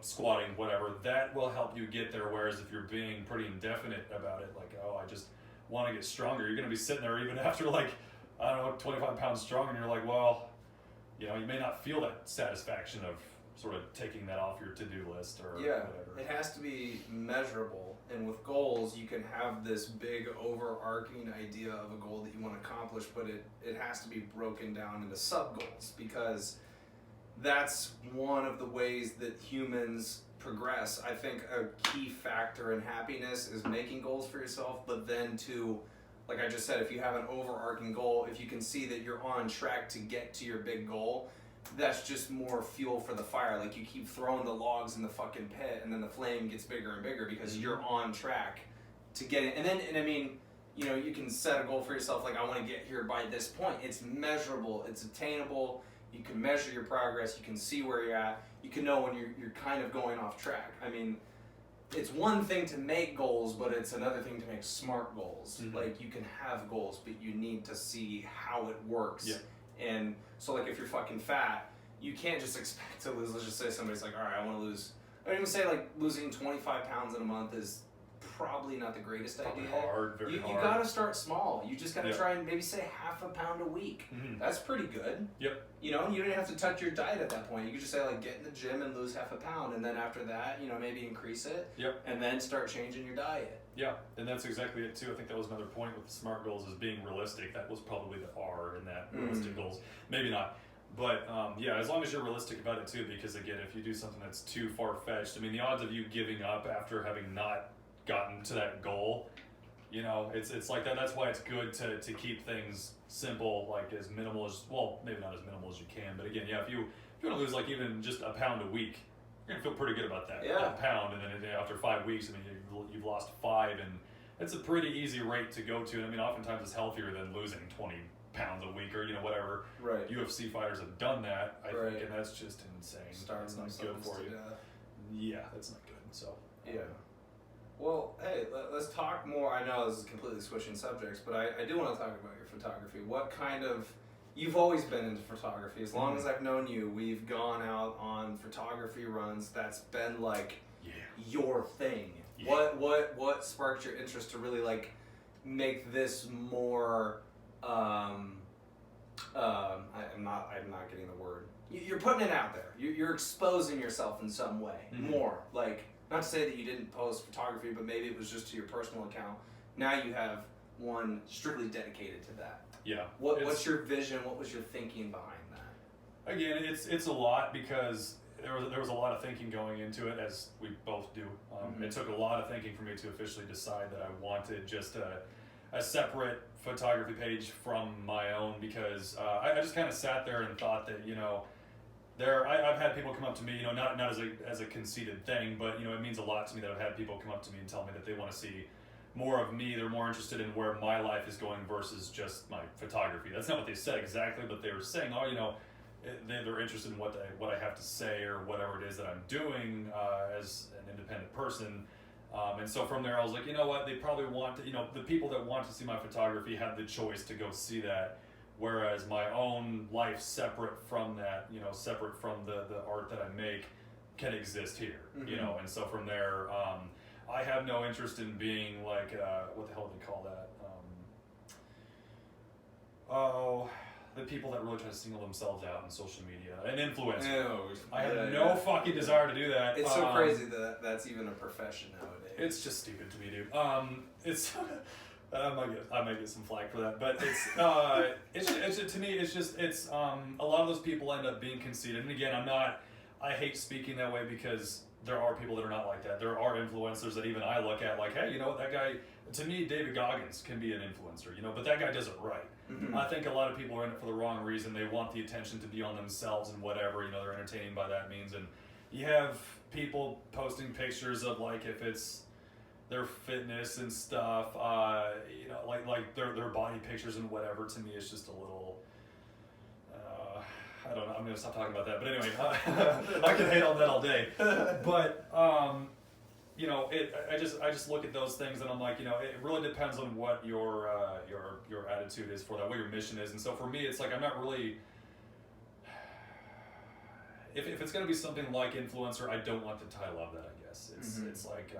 squatting, whatever. That will help you get there. Whereas if you're being pretty indefinite about it, like, I just want to get stronger, you're going to be sitting there even after, like, 25 pounds strong, and you're like, well, you may not feel that satisfaction of sort of taking that off your to-do list or whatever. It has to be measurable. And with goals, you can have this big overarching idea of a goal that you want to accomplish, but it has to be broken down into sub-goals, because that's one of the ways that humans progress. I think a key factor in happiness is making goals for yourself, but then to, like I just said, if you have an overarching goal, if you can see that you're on track to get to your big goal, that's just more fuel for the fire. Like, you keep throwing the logs in the fucking pit, and then the flame gets bigger and bigger because you're on track to get it. And you can set a goal for yourself, like, I want to get here by this point. It's measurable, it's attainable. You can measure your progress, you can see where you're at, you can know when you're kind of going off track. It's one thing to make goals, but it's another thing to make smart goals. Mm-hmm. Like, you can have goals, but you need to see how it works. Yeah. And so, like, if you're fucking fat, you can't just expect to lose. Let's just say somebody's like, all right, I want to lose. I would even say, like, losing 25 pounds in a month is probably not the greatest idea. Very hard. You gotta start small. You just gotta try and maybe say half a pound a week. Mm-hmm. That's pretty good. Yep. And you don't have to touch your diet at that point. You could just say, like, get in the gym and lose half a pound, and then after that, maybe increase it. Yep. And then start changing your diet. Yeah, and that's exactly it too. I think that was another point with the SMART goals, is being realistic. That was probably the R in that, realistic goals. Maybe not. But as long as you're realistic about it too, because again, if you do something that's too far-fetched, the odds of you giving up after having not gotten to that goal, it's like that. That's why it's good to keep things simple, like as minimal as, well, maybe not as minimal as you can, but again, if you want to lose like even just a pound a week, you're gonna feel pretty good about that. Yeah. A pound, and then after 5 weeks, you've lost 5, and it's a pretty easy rate to go to. And oftentimes it's healthier than losing 20 pounds a week or whatever. Right. UFC fighters have done that, I think, and that's just insane. Starts not good for you. Yeah, that's not good. So yeah. Well, hey, let's talk more. I know this is completely switching subjects, but I do want to talk about your photography. What kind of... You've always been into photography. As long as I've known you, we've gone out on photography runs. That's been, like, your thing. Yeah. What sparked your interest to really, like, make this more... I'm not getting the word. You're putting it out there. You're exposing yourself in some way. Mm-hmm. More. Like, not to say that you didn't post photography, but maybe it was just to your personal account. Now you have one strictly dedicated to that. Yeah. What's your vision? What was your thinking behind that? Again, it's a lot because there was a lot of thinking going into it, as we both do. It took a lot of thinking for me to officially decide that I wanted just a separate photography page from my own, because I just kind of sat there and thought that, you know, I've had people come up to me, you know, not as a conceited thing, but, you know, it means a lot to me that I've had people come up to me and tell me that they want to see more of me. They're more interested in where my life is going versus just my photography. That's not what they said exactly, but they were saying, oh, you know, they're interested in what I have to say or whatever it is that I'm doing as an independent person. And so from there I was like, you know what, they probably want to, you know, the people that want to see my photography have the choice to go see that, whereas my own life separate from that, you know, separate from the art that I make can exist here, you know. And so from there, I have no interest in being like, what the hell do they call that? The people that really try to single themselves out on social media, an influencer. No, I have no fucking desire to do that. It's so crazy that that's even a profession nowadays. It's just stupid to me, dude. It's I might get some flack for that, but it's to me it's a lot of those people end up being conceited. And again, I hate speaking that way because there are people that are not like that. There are influencers that even I look at like, hey, you know what, that guy, to me, David Goggins can be an influencer, you know, but that guy does it right. I think a lot of people are in it for the wrong reason. They want the attention to be on themselves and whatever, you know, they're entertaining by that means. And you have people posting pictures of like, if it's their fitness and stuff, you know, like their body pictures and whatever. To me, it's just a little, I don't know, I'm gonna stop talking about that, but anyway, I can hate on that all day. But you know, I just look at those things and I'm like, you know, it really depends on what your attitude is for that, what your mission is. And so for me, it's like I'm not really, if it's gonna be something like influencer, I don't want the title of that. I guess it's like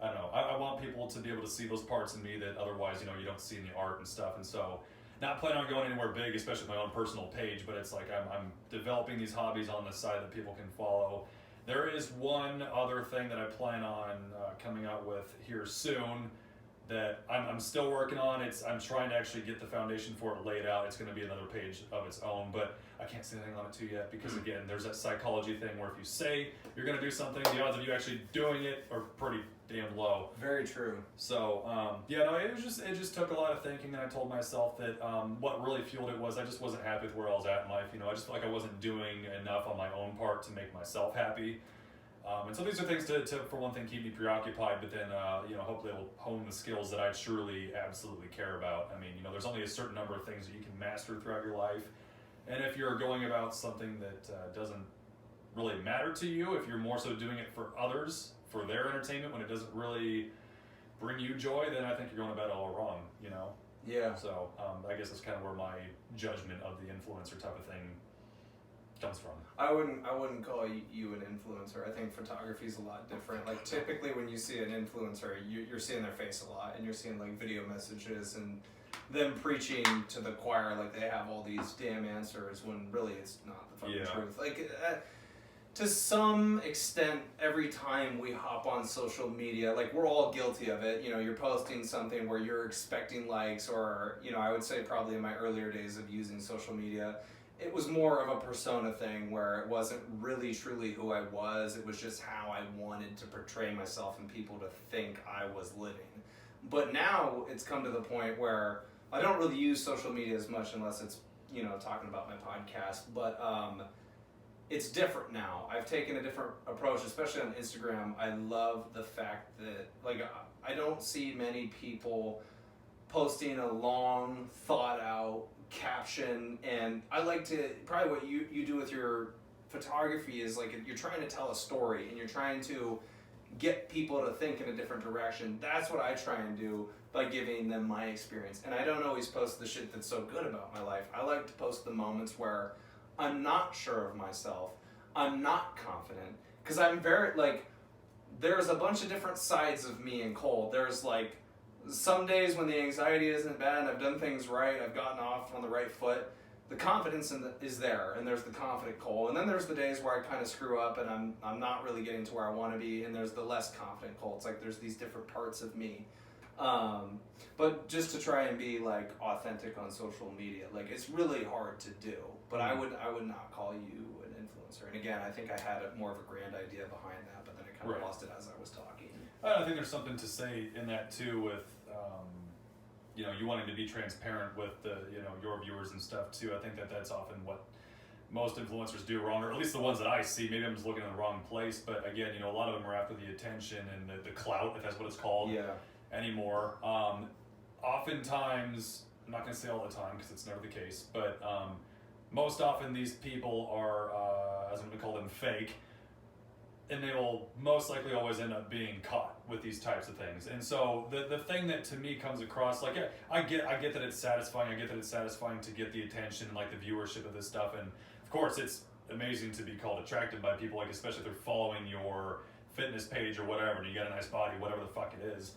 I don't know. I want people to be able to see those parts in me that otherwise, you know, you don't see in the art and stuff. And so, not planning on going anywhere big, especially my own personal page, but it's like I'm developing these hobbies on the side that people can follow. There is one other thing that I plan on coming out with here soon that I'm still working on. I'm trying to actually get the foundation for it laid out. It's going to be another page of its own, but I can't say anything on it too yet because again, there's that psychology thing where if you say you're going to do something, the odds of you actually doing it are pretty damn low. Very true. So yeah, no, it just took a lot of thinking, and I told myself that what really fueled it was I just wasn't happy with where I was at in life. You know, I just felt like I wasn't doing enough on my own part to make myself happy. And so these are things to for one thing, keep me preoccupied, but then, you know, hopefully it will hone the skills that I truly, absolutely care about. I mean, you know, there's only a certain number of things that you can master throughout your life. And if you're going about something that doesn't really matter to you, if you're more so doing it for others, for their entertainment, when it doesn't really bring you joy, then I think you're going about it all wrong, you know? Yeah. So I guess that's kind of where my judgment of the influencer type of thing comes from. I wouldn't call you an influencer. I think photography is a lot different. Like typically when you see an influencer, you're seeing their face a lot, and you're seeing like video messages and them preaching to the choir like they have all these damn answers when really it's not the fucking truth. Like to some extent, every time we hop on social media, like we're all guilty of it. You know, you're posting something where you're expecting likes, or you know, I would say probably in my earlier days of using social media, it was more of a persona thing where it wasn't really truly who I was. It was just how I wanted to portray myself and people to think I was living. But now it's come to the point where I don't really use social media as much unless it's, you know, talking about my podcast. But it's different now. I've taken a different approach, especially on Instagram. I love the fact that, like, I don't see many people posting a long, thought out caption, and I like to, probably what you do with your photography is like you're trying to tell a story and you're trying to get people to think in a different direction. That's what I try and do by giving them my experience. And I don't always post the shit that's so good about my life. I like to post the moments where I'm not sure of myself, I'm not confident, because I'm very, like, there's a bunch of different sides of me and Cole. There's like some days when the anxiety isn't bad and I've done things right, I've gotten off on the right foot, the confidence is there, and there's the confident Cole. And then there's the days where I kind of screw up and I'm not really getting to where I want to be, and there's the less confident Cole. It's like there's these different parts of me. But just to try and be like authentic on social media, like it's really hard to do. But I would not call you an influencer. And again, I think I had more of a grand idea behind that, but then I kind of lost it as I was talking. I think there's something to say in that too, with you wanting to be transparent with your viewers and stuff too. I think that's often what most influencers do wrong, or at least the ones that I see. Maybe I'm just looking in the wrong place, but again, a lot of them are after the attention and the clout, if that's what it's called anymore. Oftentimes, I'm not going to say all the time because it's never the case, but most often these people are, as I'm going to call them, fake, and they will most likely always end up being caught with these types of things. And so the thing that to me comes across, like, I get that it's satisfying. I get that it's satisfying to get the attention and like the viewership of this stuff. And of course, it's amazing to be called attractive by people, like especially if they're following your fitness page or whatever, and you got a nice body, whatever the fuck it is.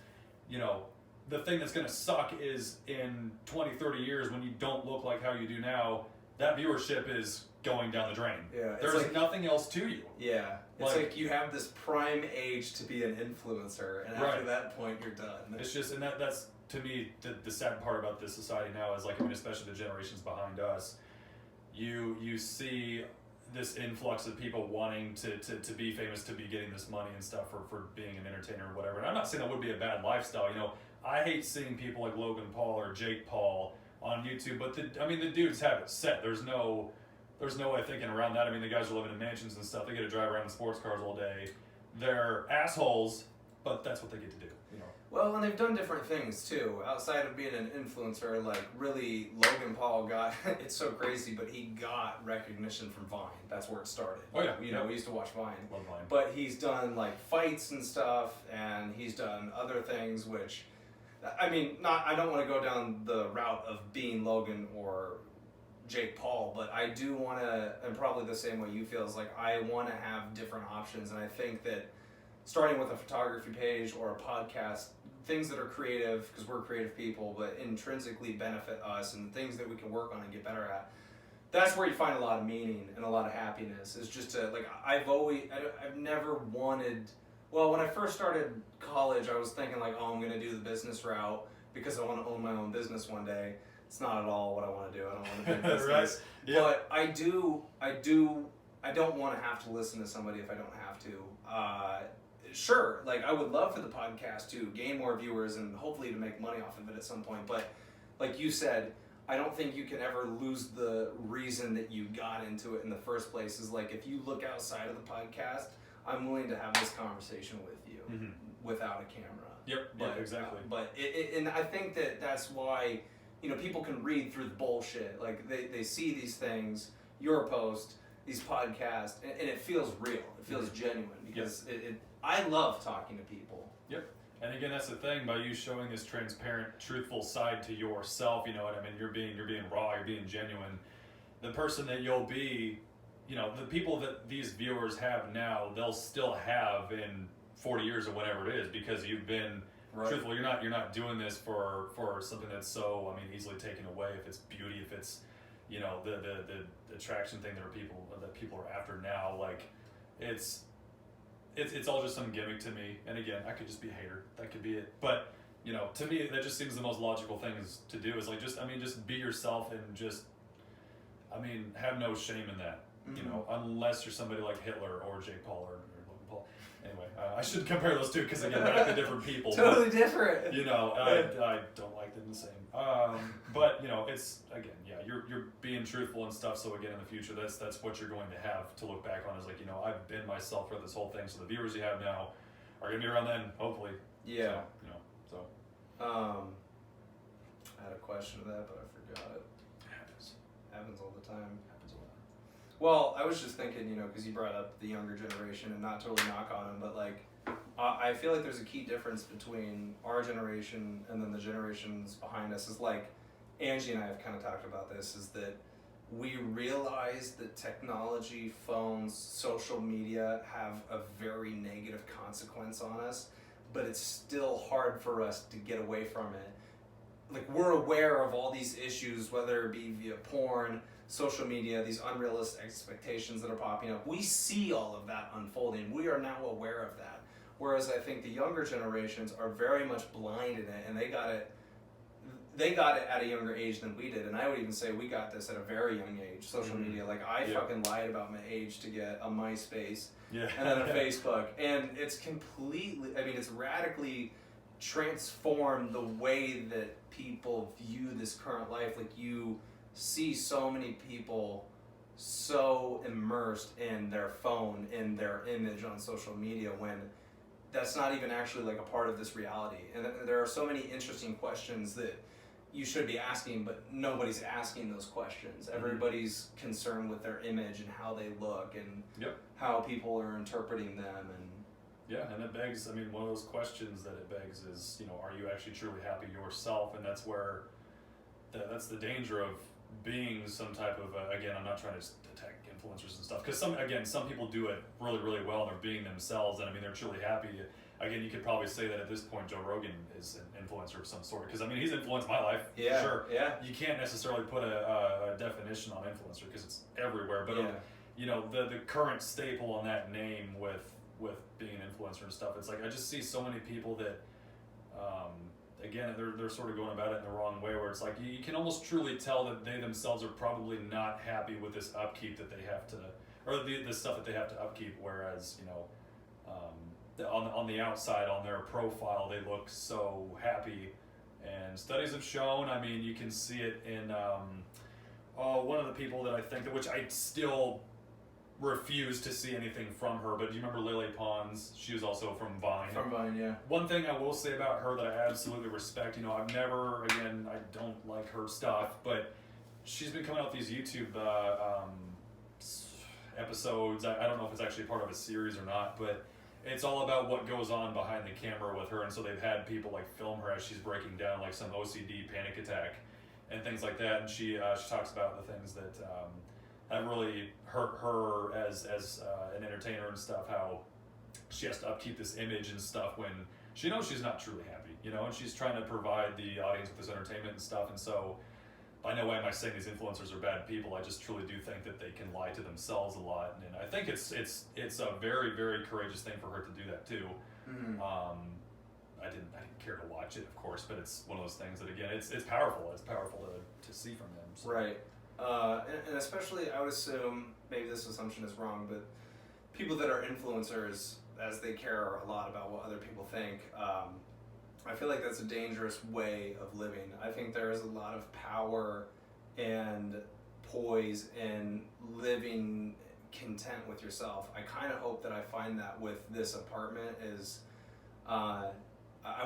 The thing that's going to suck is in 20, 30 years when you don't look like how you do now, that viewership is going down the drain. Yeah, there's like nothing else to you. Yeah, it's like you have this prime age to be an influencer, and after that point, you're done. It's just, and that's to me the sad part about this society now is like, especially the generations behind us, you see this influx of people wanting to be famous, to be getting this money and stuff for being an entertainer or whatever. And I'm not saying that would be a bad lifestyle. I hate seeing people like Logan Paul or Jake Paul on YouTube, but the dudes have it set. There's no way thinking around that. The guys are living in mansions and stuff. They get to drive around in sports cars all day. They're assholes, but that's what they get to do. Well, and they've done different things too. Outside of being an influencer, like really, Logan Paul got, it's so crazy, but he got recognition from Vine. That's where it started. Oh yeah. We used to watch Vine. Love Vine. But he's done like fights and stuff, and he's done other things which, I don't want to go down the route of being Logan or Jake Paul, but I do want to, and probably the same way you feel, is like I want to have different options, and I think that starting with a photography page or a podcast, things that are creative, because we're creative people, but intrinsically benefit us and things that we can work on and get better at, that's where you find a lot of meaning and a lot of happiness. Is just to, like, I've never wanted, well, when I first started college, I was thinking like, oh, I'm going to do the business route because I want to own my own business one day. It's not at all what I want to do. I don't want to do business. Right. Yeah. But I don't want to have to listen to somebody if I don't have to. Sure, like I would love for the podcast to gain more viewers and hopefully to make money off of it at some point. But like you said, I don't think you can ever lose the reason that you got into it in the first place. Is like, if you look outside of the podcast, I'm willing to have this conversation with you without a camera. Yep. But, yeah, exactly. But and I think that's why, people can read through the bullshit. Like they see these things, your post, these podcasts, and it feels real. It feels genuine because I love talking to people. Yep. And again, that's the thing, by you showing this transparent, truthful side to yourself, you know what I mean? You're being raw, you're being genuine. The person that you'll be, the people that these viewers have now, they'll still have in 40 years or whatever it is, because you've been truthful. You're not doing this for something that's so, easily taken away. If it's beauty, if it's, the attraction thing that people are after now, like it's all just some gimmick to me. And again, I could just be a hater. That could be it. But to me, that just seems the most logical thing to do. Is like just be yourself and just have no shame in that. Unless you're somebody like Hitler or Jake Paul or Logan Paul. Anyway, I shouldn't compare those two because again, they're like the different people. Totally different. I don't like them the same. But it's again, you're being truthful and stuff. So again, in the future, that's what you're going to have to look back on. Is like, I've been myself for this whole thing. So the viewers you have now are gonna be around then, hopefully. Yeah. So. I had a question of that, but I forgot it. Happens all the time. Well, I was just thinking, because you brought up the younger generation, and not totally knock on them, but like, I feel like there's a key difference between our generation and then the generations behind us. Is like, Angie and I have kind of talked about this, is that we realize that technology, phones, social media have a very negative consequence on us, but it's still hard for us to get away from it. Like, we're aware of all these issues, whether it be via porn, social media, these unrealistic expectations that are popping up. We see all of that unfolding. We are now aware of that. Whereas I think the younger generations are very much blind in it, and they got it at a younger age than we did. And I would even say we got this at a very young age, social media. Like, I fucking lied about my age to get a MySpace and then a Facebook. And it's completely, I mean, it's radically transformed the way that people view this current life. Like, you see so many people so immersed in their phone, in their image on social media, when that's not even actually like a part of this reality. And there are so many interesting questions that you should be asking, but nobody's asking those questions. Everybody's concerned with their image and how they look and how people are interpreting them. And it begs, I mean, one of those questions that it begs is, you know, are you actually truly happy yourself? And that's where, that's the danger of being some type of, again, I'm not trying to attack influencers and stuff, because some people do it really, really well, and they're being themselves, and I mean, they're truly happy. Again, you could probably say that at this point, Joe Rogan is an influencer of some sort, because I mean, he's influenced my life, for sure. Yeah. You can't necessarily put a definition on influencer because it's everywhere, but you know, the current staple on that name with being an influencer and stuff, it's like I just see so many people that, again, they're sort of going about it in the wrong way, where it's like you can almost truly tell that they themselves are probably not happy with this upkeep that they have to, or the stuff that they have to upkeep, whereas, you know, on the outside, on their profile, they look so happy. And studies have shown, I mean, you can see it in one of the people that I think that, which I still refuse to see anything from her, but do you remember Lily Pons? She was also from Vine. From Vine, yeah. One thing I will say about her that I absolutely respect, you know, I've never, again, I don't like her stuff, but she's been coming out with these YouTube episodes. I don't know if it's actually part of a series or not, but it's all about what goes on behind the camera with her. And so they've had people like film her as she's breaking down like some OCD panic attack and things like that. And she talks about the things that have really hurt her as an entertainer and stuff, how she has to upkeep this image and stuff when she knows she's not truly happy, you know, and she's trying to provide the audience with this entertainment and stuff. And so by no way am I saying these influencers are bad people. I just truly do think that they can lie to themselves a lot, and I think it's a very, very courageous thing for her to do that too. Mm-hmm. I didn't care to watch it, of course, but it's one of those things that, again, it's powerful. It's powerful to see from them. So. Right, and especially I would assume, maybe this assumption is wrong, but people that are influencers, as they care a lot about what other people think. I feel like that's a dangerous way of living. I think there is a lot of power and poise in living content with yourself. I kind of hope that I find that with this apartment is, I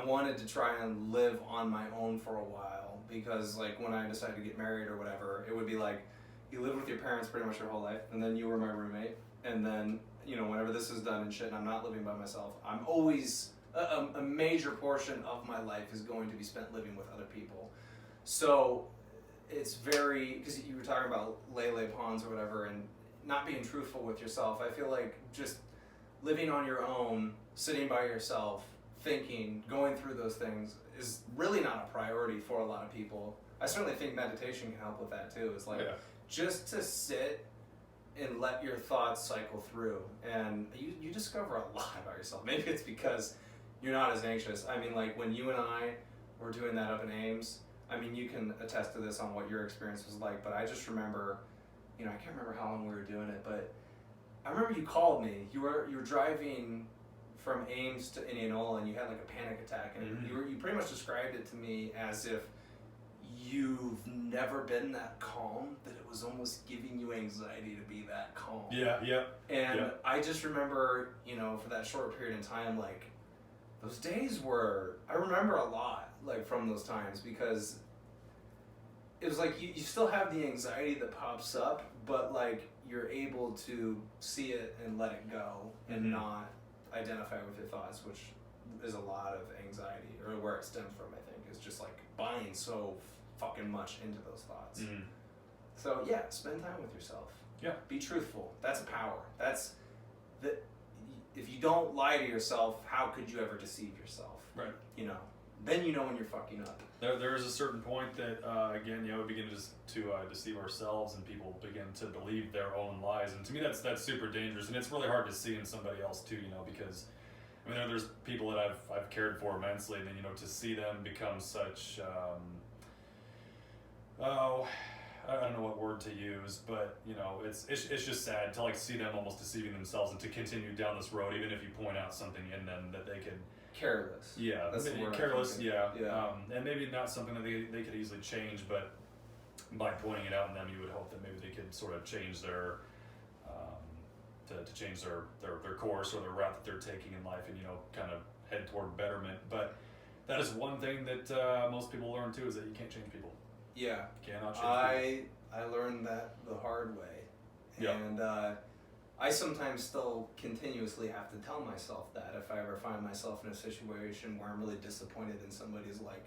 wanted to try and live on my own for a while, because like when I decided to get married or whatever, it would be like, you lived with your parents pretty much your whole life, and then you were my roommate, and then, you know, whenever this is done and shit and I'm not living by myself, I'm always, a major portion of my life is going to be spent living with other people. So it's very, because you were talking about Lele Pons or whatever, and not being truthful with yourself. I feel like just living on your own, sitting by yourself, thinking, going through those things is really not a priority for a lot of people. I certainly think meditation can help with that too. It's like just to sit and let your thoughts cycle through, and you discover a lot about yourself. Maybe it's because you're not as anxious. I mean, like when you and I were doing that up in Ames, I mean, you can attest to this on what your experience was like, but I just remember, you know, I can't remember how long we were doing it, but I remember you called me. You were driving from Ames to Indianola, and you had like a panic attack, and you pretty much described it to me as if you've never been that calm, that it was almost giving you anxiety to be that calm. And I just remember, you know, for that short period in time, like, those days were, I remember a lot, like, from those times, because it was like you still have the anxiety that pops up, but like you're able to see it and let it go and not identify with your thoughts, which is a lot of anxiety, or where it stems from, I think, is just like buying so fucking much into those thoughts. So yeah, spend time with yourself. Yeah. Be truthful. That's a power. That's the, if you don't lie to yourself, how could you ever deceive yourself? Right. You know, then you know when you're fucking up. There is a certain point that, again, you know, we begin to deceive ourselves, and people begin to believe their own lies. And to me, that's super dangerous, and it's really hard to see in somebody else too, you know, because I mean, there's people that I've cared for immensely, and then, you know, to see them become such, I don't know what word to use, but, you know, it's just sad to like see them almost deceiving themselves and to continue down this road, even if you point out something in them that they could. Careless. Yeah, that's the word. Careless. Yeah. Yeah. And maybe not something that they could easily change, but by pointing it out in them, you would hope that maybe they could sort of change their, to change their course or their route that they're taking in life, and, you know, kind of head toward betterment. But that is one thing that most people learn too, is that you can't change people. Yeah. Cannot change people. I learned that the hard way. Yeah. And I sometimes still continuously have to tell myself that if I ever find myself in a situation where I'm really disappointed in somebody's like,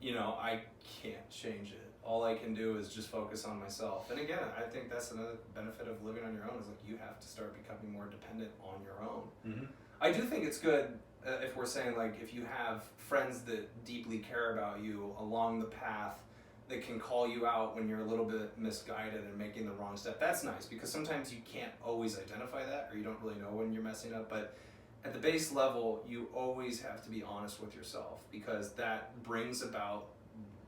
you know, I can't change it. All I can do is just focus on myself. And again, I think that's another benefit of living on your own, is like you have to start becoming more dependent on your own. Mm-hmm. I do think it's good if we're saying like if you have friends that deeply care about you along the path that can call you out when you're a little bit misguided and making the wrong step. That's nice, because sometimes you can't always identify that, or you don't really know when you're messing up. But at the base level, you always have to be honest with yourself, because that brings about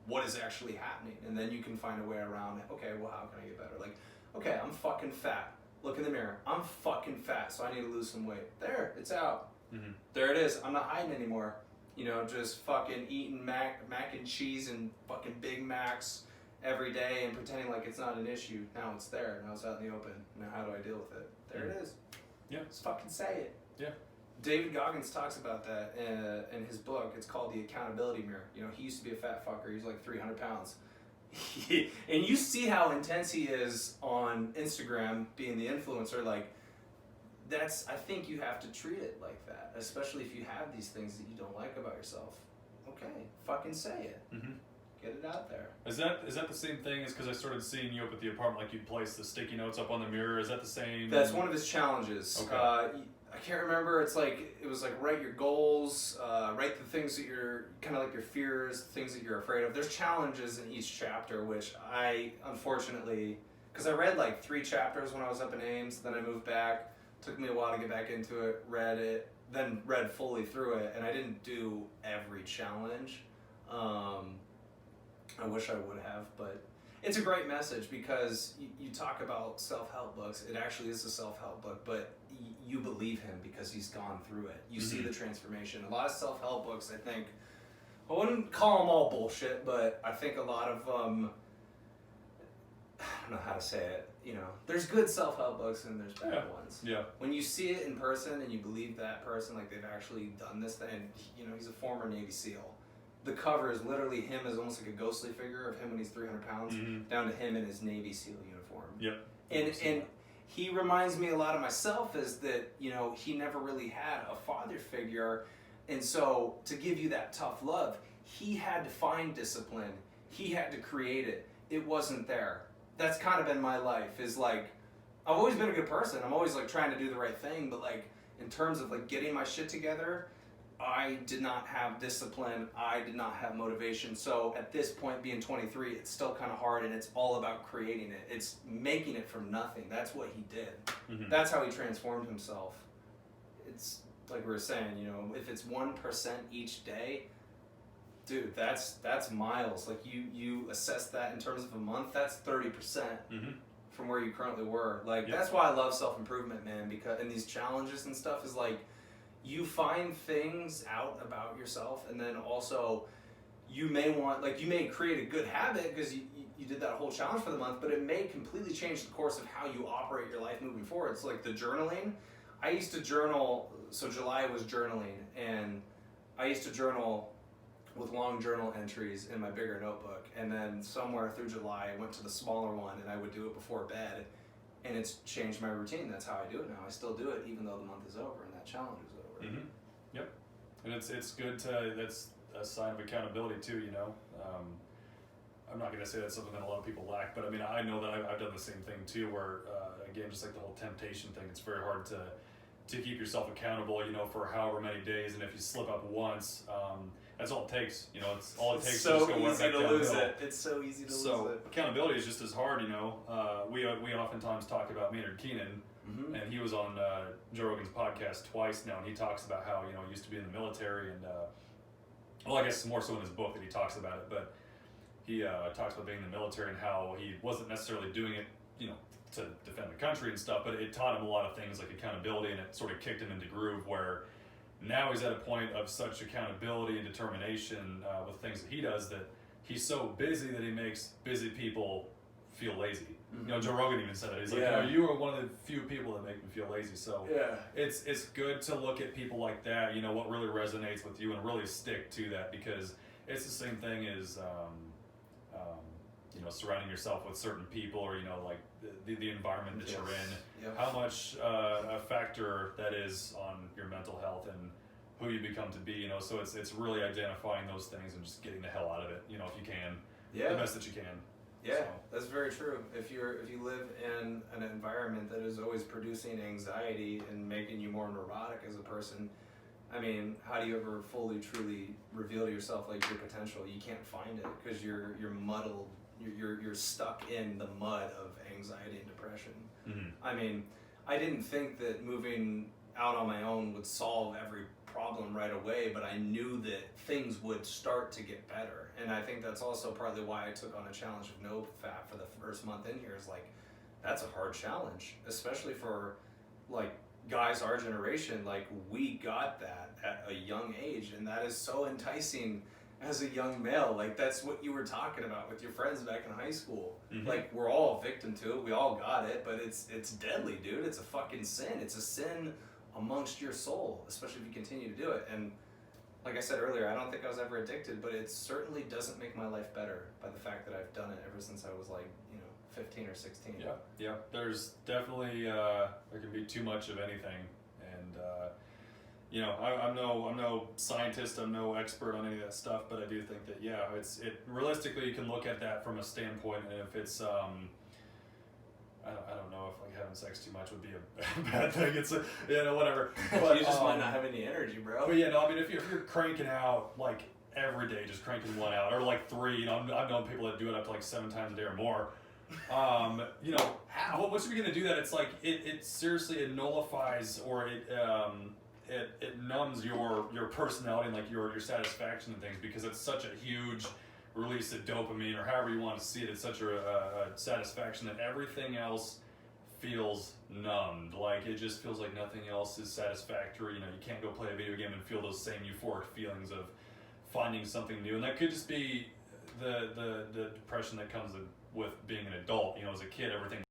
what is actually happening. And then you can find a way around, okay, well, how can I get better? Like, okay, I'm fucking fat. Look in the mirror. I'm fucking fat, so I need to lose some weight. There, it's out. Mm-hmm. There it is. I'm not hiding anymore. You know, just fucking eating mac and cheese and fucking Big Macs every day and pretending like it's not an issue. Now it's there. Now it's out in the open. Now how do I deal with it? There it is. Yeah. Just fucking say it. Yeah. David Goggins talks about that in his book. It's called The Accountability Mirror. You know, he used to be a fat fucker. He's like 300 pounds. And you see how intense he is on Instagram, being the influencer. Like, I think you have to treat it like that, especially if you have these things that you don't like about yourself. Okay, fucking say it. Mm-hmm. Get it out there. Is that the same thing as, because I started seeing you up at the apartment, like you'd place the sticky notes up on the mirror? Is that the same? That's one of his challenges. Okay. I can't remember. It was like write your goals, write the things that you're kind of like your fears, things that you're afraid of. There's challenges in each chapter, which I unfortunately, because I read like 3 chapters when I was up in Ames, then I moved back. Took me a while to get back into it, read it, then read fully through it, and I didn't do every challenge. I wish I would have, but it's a great message, because you talk about self-help books. It actually is a self-help book, but you believe him because he's gone through it. You see the transformation. A lot of self-help books, I think, I wouldn't call them all bullshit, but I think a lot of I don't know how to say it. You know, there's good self-help books and there's bad ones. Yeah. When you see it in person and you believe that person, like they've actually done this thing, and you know, he's a former Navy SEAL. The cover is literally him as almost like a ghostly figure of him when he's 300 pounds, down to him in his Navy SEAL uniform. Yep. And he reminds me a lot of myself, is that, you know, he never really had a father figure, and so to give you that tough love, he had to find discipline. He had to create it. It wasn't there. That's kind of been my life, is like, I've always been a good person. I'm always like trying to do the right thing, but like in terms of like getting my shit together, I did not have discipline. I did not have motivation. So at this point, being 23, it's still kind of hard, and it's all about creating it. It's making it from nothing. That's what he did. Mm-hmm. That's how he transformed himself. It's like we were saying, you know, if it's 1% each day, dude, that's miles. Like you assess that in terms of a month, that's 30% from where you currently were. Like that's why I love self-improvement, man, because in these challenges and stuff is like, you find things out about yourself, and then also you may create a good habit because you did that whole challenge for the month, but it may completely change the course of how you operate your life moving forward. It's like the journaling. I used to journal, so July was journaling, and I used to journal with long journal entries in my bigger notebook, and then somewhere through July I went to the smaller one, and I would do it before bed, and it's changed my routine. That's how I do it now. I still do it even though the month is over and that challenge is over. Mm-hmm. Yep. And it's good to, that's a sign of accountability too, you know. I'm not going to say that's something that a lot of people lack, but I mean, I know that I've done the same thing too, where again, just like the whole temptation thing, it's very hard to keep yourself accountable, you know, for however many days, and if you slip up once, that's all it takes, you know. It's all it takes to just go right back downhill. It's so easy to lose it. So accountability is just as hard, you know. We oftentimes talk about Maynard Keenan, and he was on Joe Rogan's podcast twice now, and he talks about how, you know, he used to be in the military, and well, I guess more so in his book that he talks about it, but he talks about being in the military and how he wasn't necessarily doing it, you know, to defend the country and stuff, but it taught him a lot of things like accountability, and it sort of kicked him into groove where now he's at a point of such accountability and determination with things that he does, that he's so busy that he makes busy people feel lazy. You know, Joe Rogan even said it. He's like, you know, you are one of the few people that make me feel lazy. So it's good to look at people like that, you know, what really resonates with you, and really stick to that, because it's the same thing as, you know, surrounding yourself with certain people, or, you know, like the environment that you're in, how much a factor that is on your mental health and who you become to be, you know. So it's really identifying those things and just getting the hell out of it, you know, if you can, the best that you can. Yeah, that's very true. If you live in an environment that is always producing anxiety and making you more neurotic as a person, I mean, how do you ever fully, truly reveal to yourself like your potential? You can't find it because you're muddled. You're stuck in the mud of anxiety and depression. I mean, I didn't think that moving out on my own would solve every problem right away, but I knew that things would start to get better. And I think that's also partly why I took on a challenge of NoFap for the first month in here. Is like, that's a hard challenge, especially for like guys our generation. Like, we got that at a young age, and that is so enticing as a young male. Like, that's what you were talking about with your friends back in high school. Like, we're all a victim to it. We all got it, but it's deadly, dude. It's a fucking sin. It's a sin amongst your soul, especially if you continue to do it. And like I said earlier, I don't think I was ever addicted, but it certainly doesn't make my life better by the fact that I've done it ever since I was like, you know, 15 or 16. Yeah. There's definitely there can be too much of anything, and you know, I'm no scientist, I'm no expert on any of that stuff, but I do think that it realistically you can look at that from a standpoint, and if it's I don't know if like having sex too much would be a bad thing. It's you know, whatever. But you just might not have any energy, bro. But yeah, no, I mean, if you're cranking out like every day, just cranking one out, or like 3, you know, I've known people that do it up to like 7 times a day or more. You know, what's we gonna do that? It's like it seriously, it nullifies, or it numbs your personality and like your satisfaction and things, because it's such a huge release of dopamine, or however you want to see it. It's such a satisfaction that everything else feels numbed. Like, it just feels like nothing else is satisfactory. You know, you can't go play a video game and feel those same euphoric feelings of finding something new. And that could just be the depression that comes with being an adult. You know, as a kid, everything